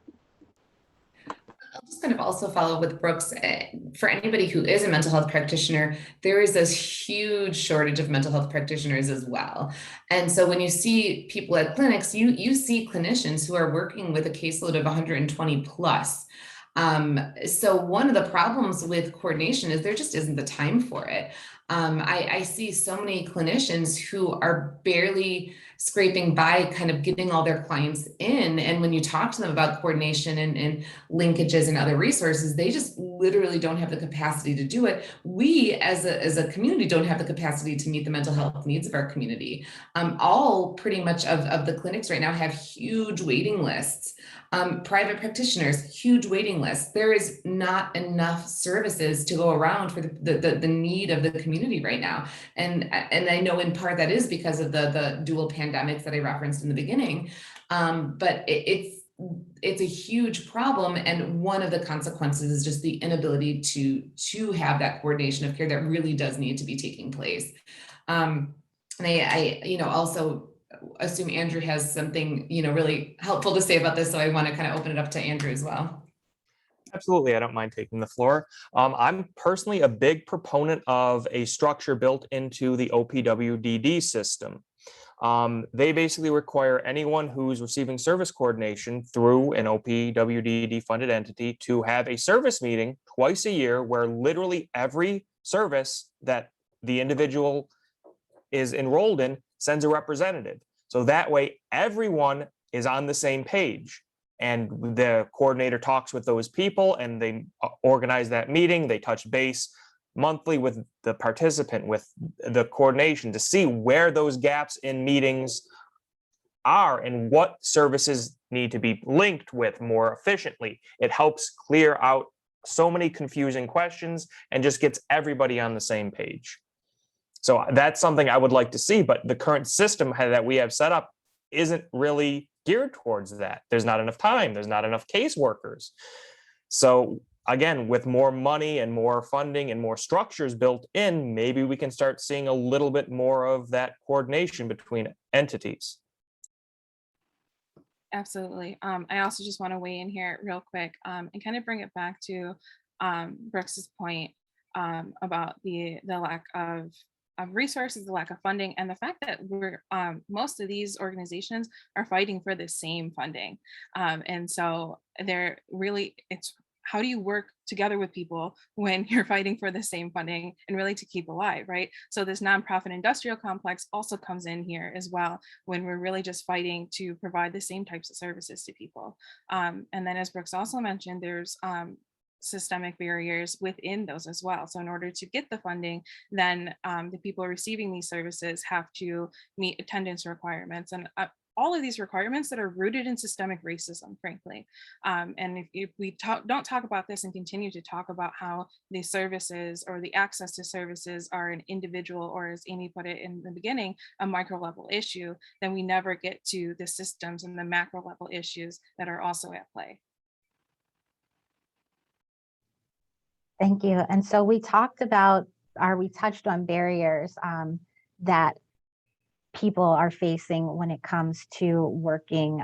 [SPEAKER 4] I'll just kind of also follow with Brooks. For anybody who is a mental health practitioner, there is this huge shortage of mental health practitioners as well. And so when you see people at clinics, you see clinicians who are working with a caseload of 120 plus. So one of the problems with coordination is there just isn't the time for it. I see so many clinicians who are barely scraping by, kind of getting all their clients in. And when you talk to them about coordination and linkages and other resources, they just literally don't have the capacity to do it. We as a community don't have the capacity to meet the mental health needs of our community. All pretty much of the clinics right now have huge waiting lists. Private practitioners, huge waiting lists. There is not enough services to go around for the need of the community right now. And I know in part that is because of the dual pandemics that I referenced in the beginning. But it's a huge problem. And one of the consequences is just the inability to have that coordination of care that really does need to be taking place. And I also assume Andrew has something, really helpful to say about this. So I want to kind of open it up to Andrew as well.
[SPEAKER 7] Absolutely, I don't mind taking the floor. I'm personally a big proponent of a structure built into the OPWDD system. They basically require anyone who's receiving service coordination through an OPWDD funded entity to have a service meeting twice a year where literally every service that the individual is enrolled in sends a representative. So that way everyone is on the same page. And the coordinator talks with those people and they organize that meeting. They touch base monthly with the participant, with the coordination to see where those gaps in meetings are and what services need to be linked with more efficiently. It helps clear out so many confusing questions and just gets everybody on the same page. So that's something I would like to see, but the current system that we have set up isn't really geared towards that. There's not enough time. There's not enough caseworkers. So again, with more money and more funding and more structures built in, maybe we can start seeing a little bit more of that coordination between entities.
[SPEAKER 6] Absolutely. I also just want to weigh in here real quick and kind of bring it back to Brooks's point about the lack of resources, the lack of funding, and the fact that we're most of these organizations are fighting for the same funding. And so they're really, it's how do you work together with people when you're fighting for the same funding and really to keep alive, right? So this nonprofit industrial complex also comes in here as well, when we're really just fighting to provide the same types of services to people. And then as Brooks also mentioned, there's systemic barriers within those as well. So in order to get the funding, then the people receiving these services have to meet attendance requirements and all of these requirements that are rooted in systemic racism, frankly. And if we don't talk about this and continue to talk about how the services or the access to services are an individual, or as Amy put it in the beginning, a micro level issue, then we never get to the systems and the macro level issues that are also at play.
[SPEAKER 1] Thank you. And so we talked about, or we touched on barriers that people are facing when it comes to working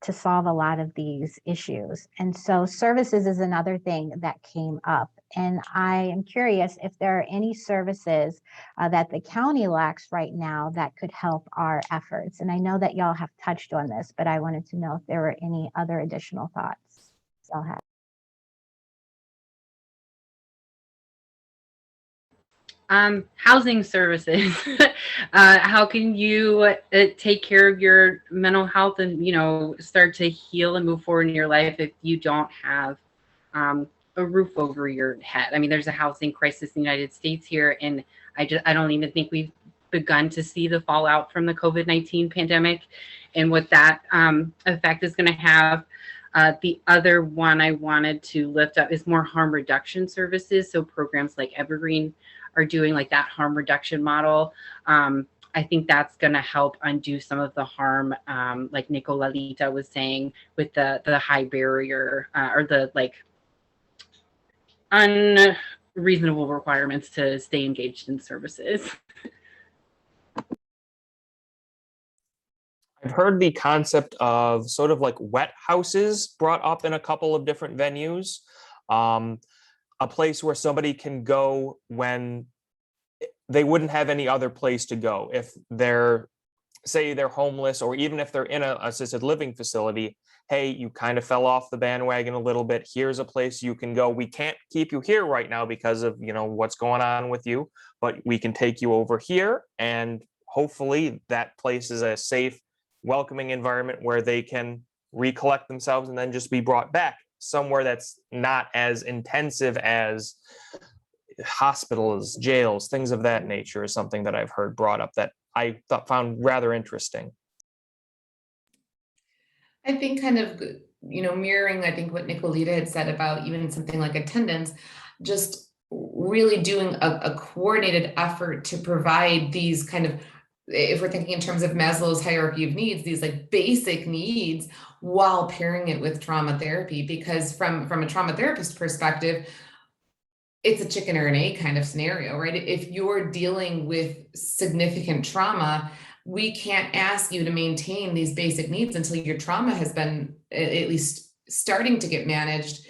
[SPEAKER 1] to solve a lot of these issues. And so services is another thing that came up. And I am curious if there are any services that the county lacks right now that could help our efforts. And I know that y'all have touched on this, but I wanted to know if there were any other additional thoughts y'all had.
[SPEAKER 5] Housing services. How can you take care of your mental health and, you know, start to heal and move forward in your life if you don't have a roof over your head? I mean, there's a housing crisis in the United States here, and I don't even think we've begun to see the fallout from the COVID-19 pandemic and what that effect is going to have. The other one I wanted to lift up is more harm reduction services. So programs like Evergreen are doing like that harm reduction model. I think that's going to help undo some of the harm, like Nicolalita was saying, with the high barrier or the like unreasonable requirements to stay engaged in services.
[SPEAKER 7] I've heard the concept of sort of like wet houses brought up in a couple of different venues. A place where somebody can go when they wouldn't have any other place to go. If they're, say they're homeless, or even if they're in an assisted living facility, hey, you kind of fell off the bandwagon a little bit. Here's a place you can go. We can't keep you here right now because of, you know, what's going on with you, but we can take you over here. And hopefully that place is a safe, welcoming environment where they can recollect themselves and then just be brought back somewhere that's not as intensive as hospitals, jails, things of that nature is something that I've heard brought up that I found rather interesting.
[SPEAKER 4] I think kind of, you know, mirroring, I think what Nicolalita had said about even something like attendance, just really doing a coordinated effort to provide these kind of, if we're thinking in terms of Maslow's hierarchy of needs, these like basic needs while pairing it with trauma therapy, because from a trauma therapist perspective, it's a chicken or an egg kind of scenario, right? If you're dealing with significant trauma, we can't ask you to maintain these basic needs until your trauma has been at least starting to get managed.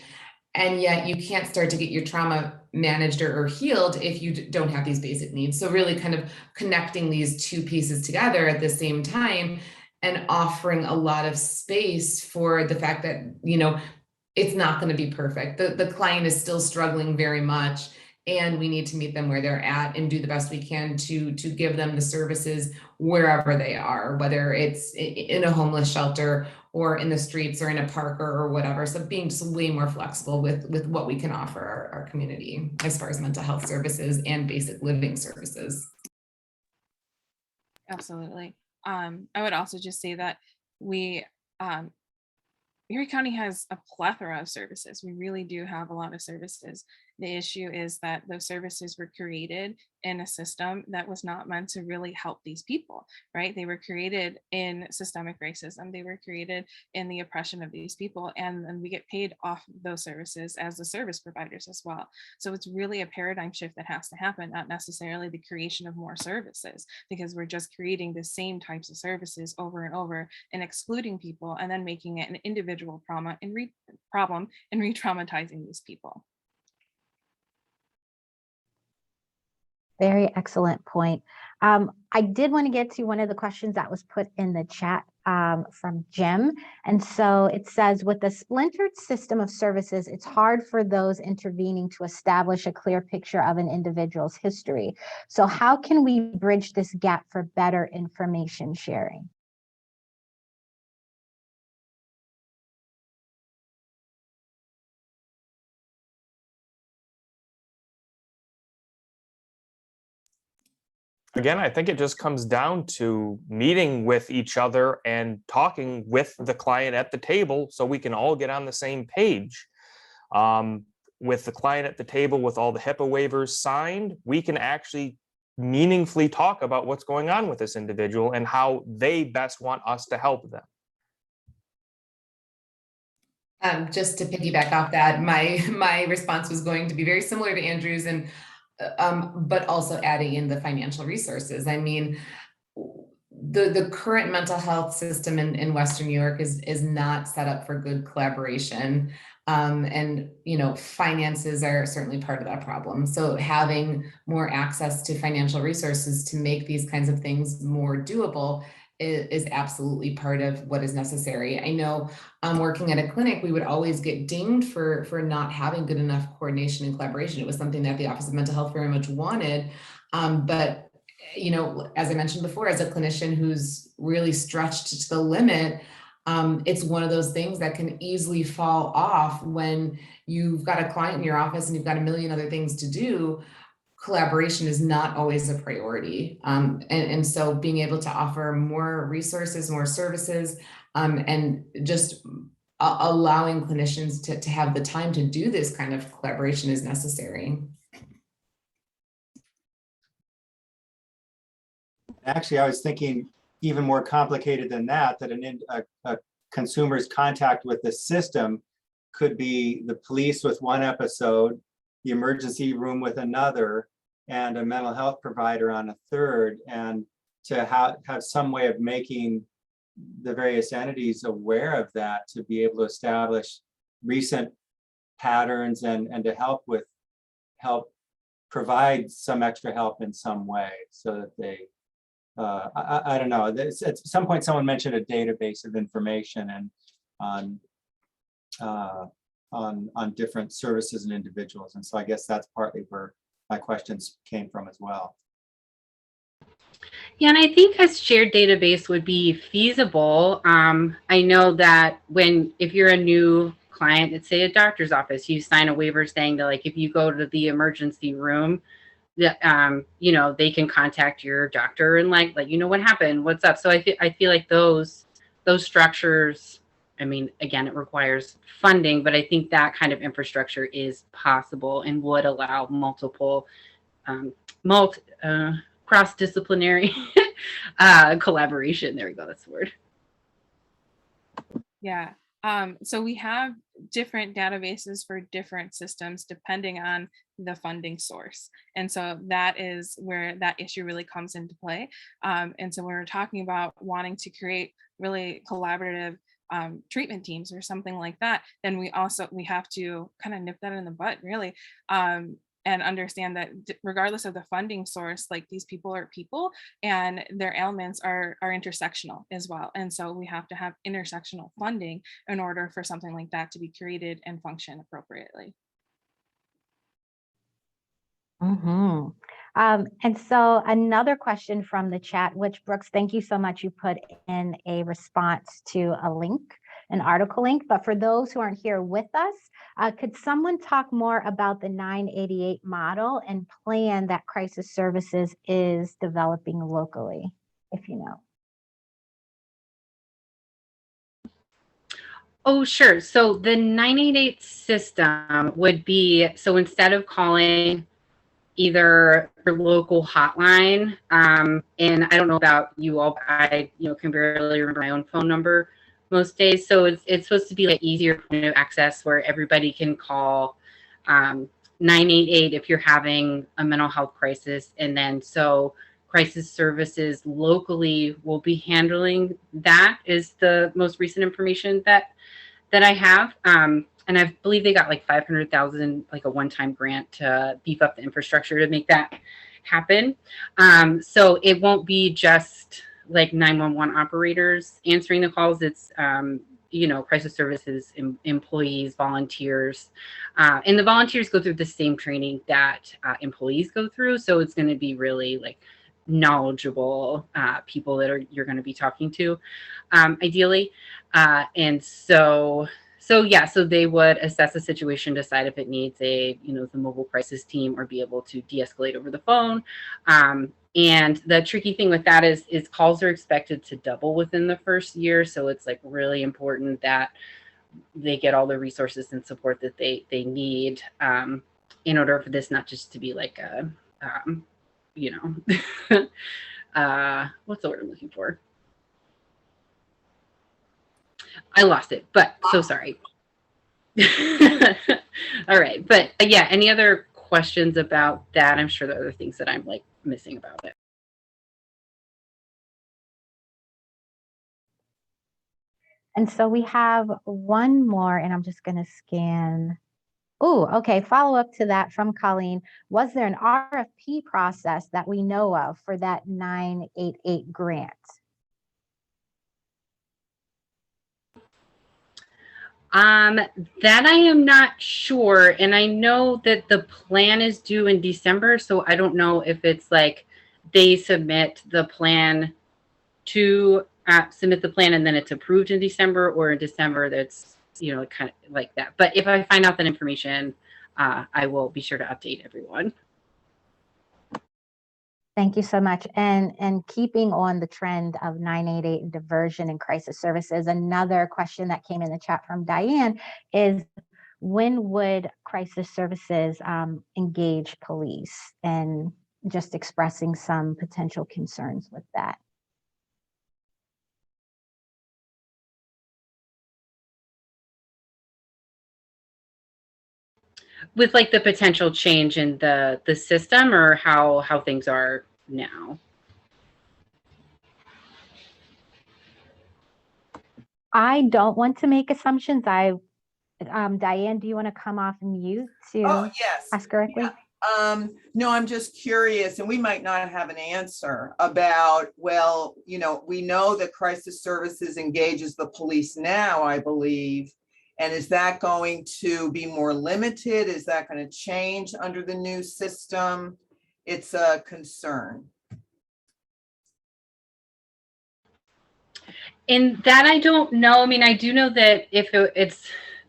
[SPEAKER 4] And yet you can't start to get your trauma managed or healed if you don't have these basic needs. So really kind of connecting these two pieces together at the same time and offering a lot of space for the fact that, you know, it's not going to be perfect. The client is still struggling very much, and we need to meet them where they're at and do the best we can to give them the services wherever they are, whether it's in a homeless shelter or in the streets or in a park or whatever. So being just way more flexible with what we can offer our community as far as mental health services and basic living services.
[SPEAKER 6] Absolutely. I would also just say that we, Erie County has a plethora of services. We really do have a lot of services. The issue is that those services were created in a system that was not meant to really help these people, right? They were created in systemic racism. They were created in the oppression of these people. And we get paid off those services as the service providers as well. So it's really a paradigm shift that has to happen, not necessarily the creation of more services, because we're just creating the same types of services over and over and excluding people and then making it an individual problem and re-traumatizing these people.
[SPEAKER 1] Very excellent point. I did want to get to one of the questions that was put in the chat from Jim. And so it says, with the splintered system of services, it's hard for those intervening to establish a clear picture of an individual's history. So how can we bridge this gap for better information sharing?
[SPEAKER 7] Again, I think it just comes down to meeting with each other and talking with the client at the table so we can all get on the same page. With the client at the table with all the HIPAA waivers signed, we can actually meaningfully talk about what's going on with this individual and how they best want us to help them.
[SPEAKER 4] Just to piggyback off that, my response was going to be very similar to Andrew's, and but also adding in the financial resources. I mean, the current mental health system in Western New York is not set up for good collaboration. And, you know, finances are certainly part of that problem. So having more access to financial resources to make these kinds of things more doable is absolutely part of what is necessary. I know working at a clinic, we would always get dinged for not having good enough coordination and collaboration. It was something that the Office of Mental Health very much wanted. But, you know, as I mentioned before, as a clinician who's really stretched to the limit, it's one of those things that can easily fall off when you've got a client in your office and you've got a million other things to do. Collaboration is not always a priority. And so being able to offer more resources, more services, and just allowing clinicians to have the time to do this kind of collaboration is necessary.
[SPEAKER 8] Actually, I was thinking even more complicated than that, that a consumer's contact with the system could be the police with one episode, the emergency room with another, and a mental health provider on a third, and to have some way of making the various entities aware of that, to be able to establish recent patterns and to help provide some extra help in some way, so that they I don't know, at some point someone mentioned a database of information and on different services and individuals, and so I guess that's partly where my questions came from as well.
[SPEAKER 5] Yeah, and I think a shared database would be feasible. I know that if you're a new client at, say, a doctor's office, you sign a waiver saying that, like, if you go to the emergency room, that you know, they can contact your doctor and like you know what happened, what's up. So I feel like those structures, I mean, again, it requires funding, but I think that kind of infrastructure is possible and would allow multiple cross-disciplinary collaboration. There we go, that's the word.
[SPEAKER 6] Yeah. So we have different databases for different systems depending on the funding source. And so that is where that issue really comes into play. And so when we're talking about wanting to create really collaborative treatment teams or something like that, then we have to kind of nip that in the bud, really. And understand that regardless of the funding source, like, these people are people and their ailments are intersectional as well. And so we have to have intersectional funding in order for something like that to be created and function appropriately.
[SPEAKER 1] Mm-hmm. And so another question from the chat, which, Brooks, thank you so much. You put in a response to a link, an article link, but for those who aren't here with us, could someone talk more about the 988 model and plan that Crisis Services is developing locally, if you know?
[SPEAKER 5] Oh, sure. So the 988 system would be, so instead of calling either your local hotline, and I don't know about you all, but I can barely remember my own phone number most days. So it's supposed to be like easier point of access where everybody can call 988 if you're having a mental health crisis. And then so crisis services locally will be handling that, is the most recent information that I have. And I believe they got like 500,000, like a one-time grant to beef up the infrastructure to make that happen. So it won't be just like 911 operators answering the calls. It's, crisis services employees, volunteers, and the volunteers go through the same training that employees go through. So it's going to be really like knowledgeable people that you're going to be talking to, ideally. And so they would assess the situation, decide if it needs the mobile crisis team, or be able to de-escalate over the phone. And the tricky thing with that is calls are expected to double within the first year. So it's like really important that they get all the resources and support that they need, in order for this not just to be like a, what's the word I'm looking for? I lost it, but so sorry. All right. But yeah, any other questions about that? I'm sure there are other things that I'm like missing about it.
[SPEAKER 1] And so we have one more, and I'm just going to scan. Oh, okay. Follow up to that from Colleen. Was there an RFP process that we know of for that 988 grant?
[SPEAKER 5] That I am not sure. And I know that the plan is due in December. So I don't know if it's like they submit the plan to submit the plan and then it's approved in December, or in December that's, kind of like that. But if I find out that information, I will be sure to update everyone.
[SPEAKER 1] Thank you so much. And keeping on the trend of 988 and diversion and crisis services, another question that came in the chat from Diane is, when would crisis services engage police? And just expressing some potential concerns with that.
[SPEAKER 5] With like the potential change in the system, or how things are now?
[SPEAKER 1] I don't want to make assumptions. Diane, do you want to come off mute to
[SPEAKER 9] yes.
[SPEAKER 1] ask directly?
[SPEAKER 9] Yeah. No, I'm just curious, and we might not have an answer about, well, we know that crisis services engages the police now, I believe. And is that going to be more limited? Is that going to change under the new system? It's a concern.
[SPEAKER 5] And that I don't know. I mean, I do know that if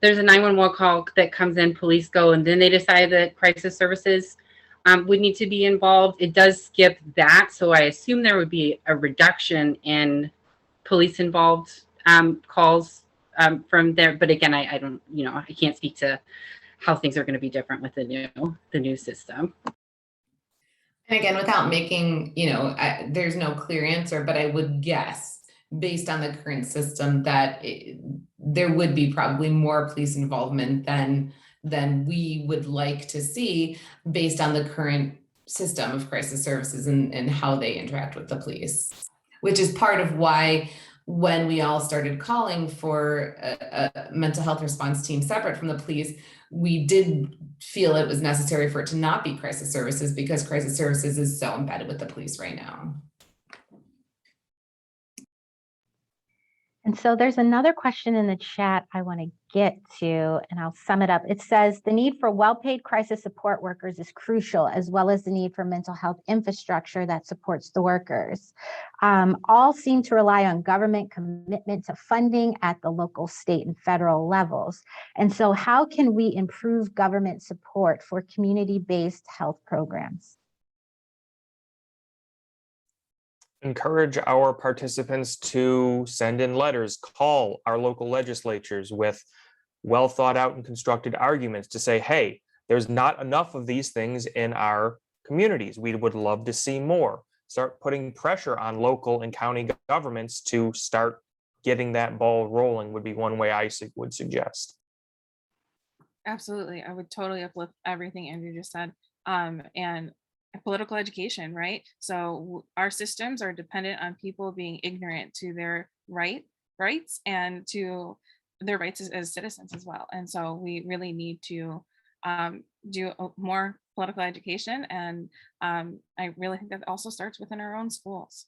[SPEAKER 5] there's a 911 call that comes in, police go, and then they decide that crisis services would need to be involved. It does skip that. So I assume there would be a reduction in police involved calls from there. But again, I don't, I can't speak to how things are going to be different with the new system.
[SPEAKER 4] And again, without making, there's no clear answer, but I would guess, based on the current system, that there would be probably more police involvement than we would like to see, based on the current system of crisis services and how they interact with the police, which is part of why, when we all started calling for a mental health response team separate from the police, we did feel it was necessary for it to not be crisis services, because crisis services is so embedded with the police right now.
[SPEAKER 1] And so there's another question in the chat I want to get to, and I'll sum it up. It says, the need for well-paid crisis support workers is crucial, as well as the need for mental health infrastructure that supports the workers. All seem to rely on government commitment to funding at the local, state, and federal levels. And so how can we improve government support for community-based health programs?
[SPEAKER 7] Encourage our participants to send in letters, call our local legislatures with well thought out and constructed arguments to say, hey, there's not enough of these things in our communities. We would love to see more. Start putting pressure on local and county governments to start getting that ball rolling would be one way I would suggest.
[SPEAKER 6] Absolutely. I would totally uplift everything Andrew just said. And political education, right? So our systems are dependent on people being ignorant to their rights and to their rights as citizens as well. And so we really need to do more political education. And I really think that also starts within our own schools.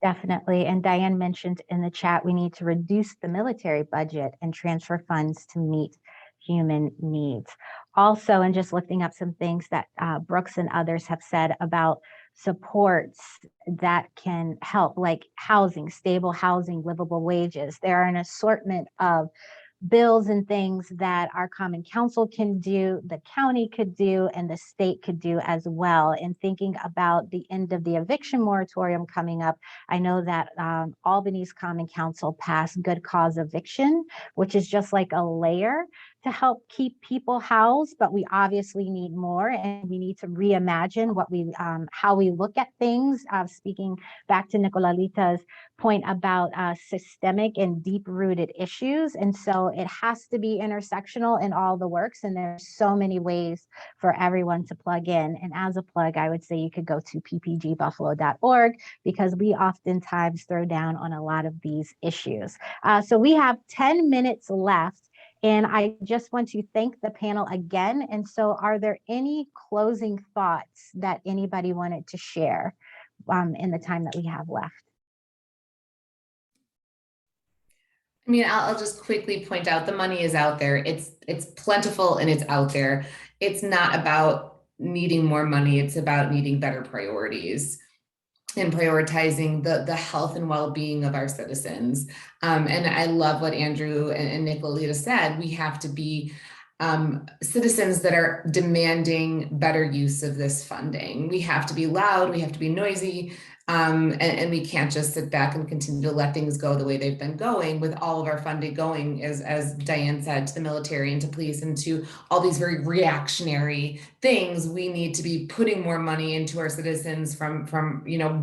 [SPEAKER 1] Definitely. And Diane mentioned in the chat, we need to reduce the military budget and transfer funds to meet human needs. Also, and just lifting up some things that Brooks and others have said about supports that can help, like housing, stable housing, livable wages. There are an assortment of bills and things that our common council can do, the county could do, and the state could do as well. In thinking about the end of the eviction moratorium coming up, I know that Albany's common council passed good cause eviction, which is just like a layer to help keep people housed, but we obviously need more, and we need to reimagine what we, how we look at things. Speaking back to Nicolalita's point about systemic and deep-rooted issues, and so it has to be intersectional in all the works, and there's so many ways for everyone to plug in. And as a plug, I would say you could go to ppgbuffalo.org because we oftentimes throw down on a lot of these issues. So we have 10 minutes left. And I just want to thank the panel again. And so are there any closing thoughts that anybody wanted to share in the time that we have left?
[SPEAKER 4] I mean, I'll just quickly point out the money is out there. It's plentiful and it's out there. It's not about needing more money. It's about needing better priorities and prioritizing the health and well-being of our citizens. And I love what Andrew and Nicolalita said. We have to be citizens that are demanding better use of this funding. We have to be loud, we have to be noisy, and we can't just sit back and continue to let things go the way they've been going, with all of our funding going, as Diane said, to the military and to police and to all these very reactionary things. We need to be putting more money into our citizens from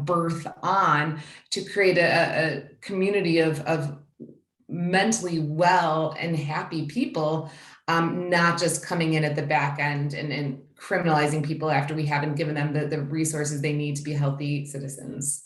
[SPEAKER 4] birth on, to create a community of mentally well and happy people, not just coming in at the back end and criminalizing people after we haven't given them the resources they need to be healthy citizens.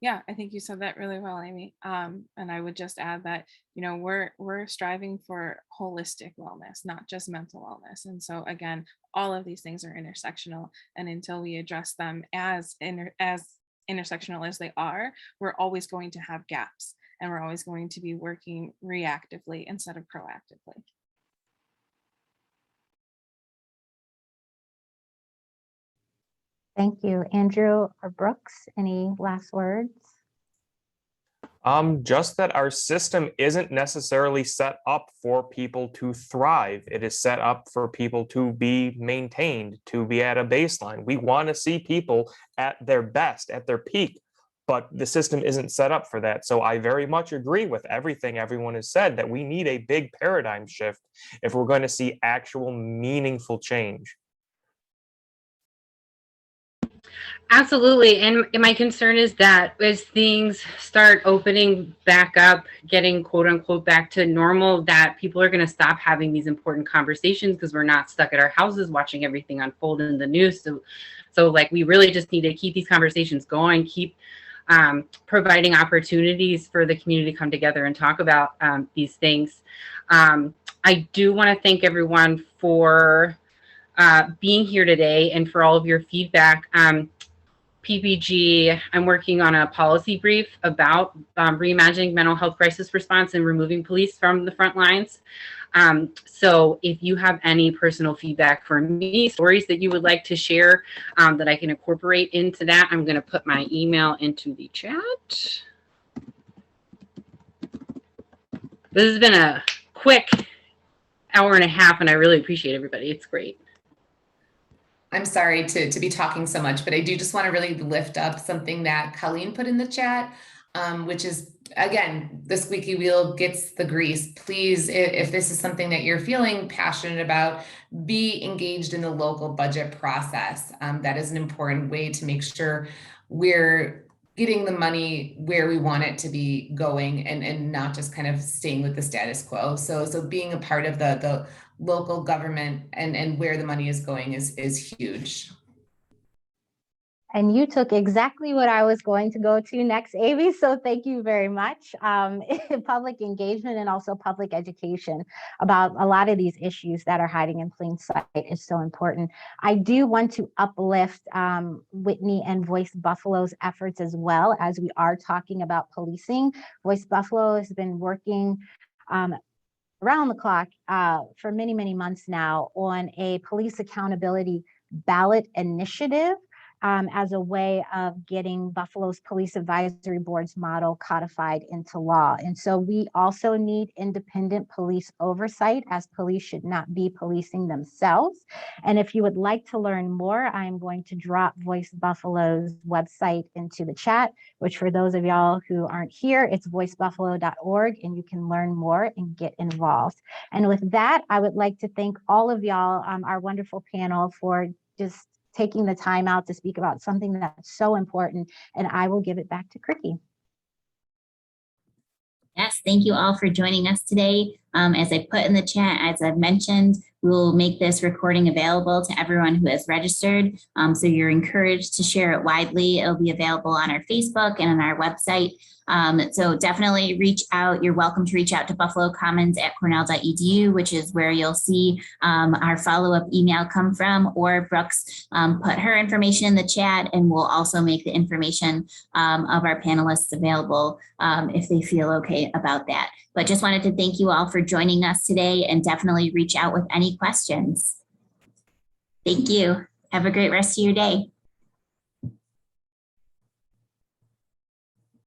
[SPEAKER 6] Yeah, I think you said that really well, Amy. And I would just add that, we're striving for holistic wellness, not just mental wellness. And so again, all of these things are intersectional, and until we address them as intersectional as they are, we're always going to have gaps, and we're always going to be working reactively instead of proactively.
[SPEAKER 1] Thank you. Andrew or Brooks, any last words?
[SPEAKER 7] Just that our system isn't necessarily set up for people to thrive. It is set up for people to be maintained, to be at a baseline. We want to see people at their best, at their peak, but the system isn't set up for that. So I very much agree with everything everyone has said, that we need a big paradigm shift if we're going to see actual meaningful change.
[SPEAKER 5] Absolutely. And my concern is that as things start opening back up, getting quote unquote back to normal, that people are going to stop having these important conversations because we're not stuck at our houses watching everything unfold in the news. So like, we really just need to keep these conversations going, keep providing opportunities for the community to come together and talk about these things. I do want to thank everyone for being here today and for all of your feedback. PPG, I'm working on a policy brief about reimagining mental health crisis response and removing police from the front lines. So if you have any personal feedback for me, stories that you would like to share that I can incorporate into that, I'm going to put my email into the chat. This has been a quick hour and a half, and I really appreciate everybody. It's great.
[SPEAKER 4] I'm sorry to be talking so much, but I do just want to really lift up something that Colleen put in the chat, which is, again, the squeaky wheel gets the grease. Please, if this is something that you're feeling passionate about, be engaged in the local budget process. That is an important way to make sure we're getting the money where we want it to be going, and not just kind of staying with the status quo. So being a part of the local government and where the money is going is huge.
[SPEAKER 1] And you took exactly what I was going to go to next, Amy. So thank you very much. Public engagement and also public education about a lot of these issues that are hiding in plain sight is so important. I do want to uplift Whitney and Voice Buffalo's efforts as well, as we are talking about policing. Voice Buffalo has been working around the clock for many, many months now on a police accountability ballot initiative as a way of getting Buffalo's police advisory board's model codified into law. And so we also need independent police oversight, as police should not be policing themselves. And if you would like to learn more, I'm going to drop Voice Buffalo's website into the chat, which for those of y'all who aren't here, it's voicebuffalo.org, and you can learn more and get involved. And with that, I would like to thank all of y'all, our wonderful panel, for just taking the time out to speak about something that's so important. And I will give it back to Cricky.
[SPEAKER 10] Yes, thank you all for joining us today. As I put in the chat, as I've mentioned, we will make this recording available to everyone who has registered. So you're encouraged to share it widely. It'll be available on our Facebook and on our website. So definitely reach out. You're welcome to reach out to buffalocommons@cornell.edu, which is where you'll see our follow-up email come from, or Brooks put her information in the chat, and we'll also make the information of our panelists available if they feel okay about that. But just wanted to thank you all for joining us today, and definitely reach out with any questions. Thank you. Have a great rest of your day.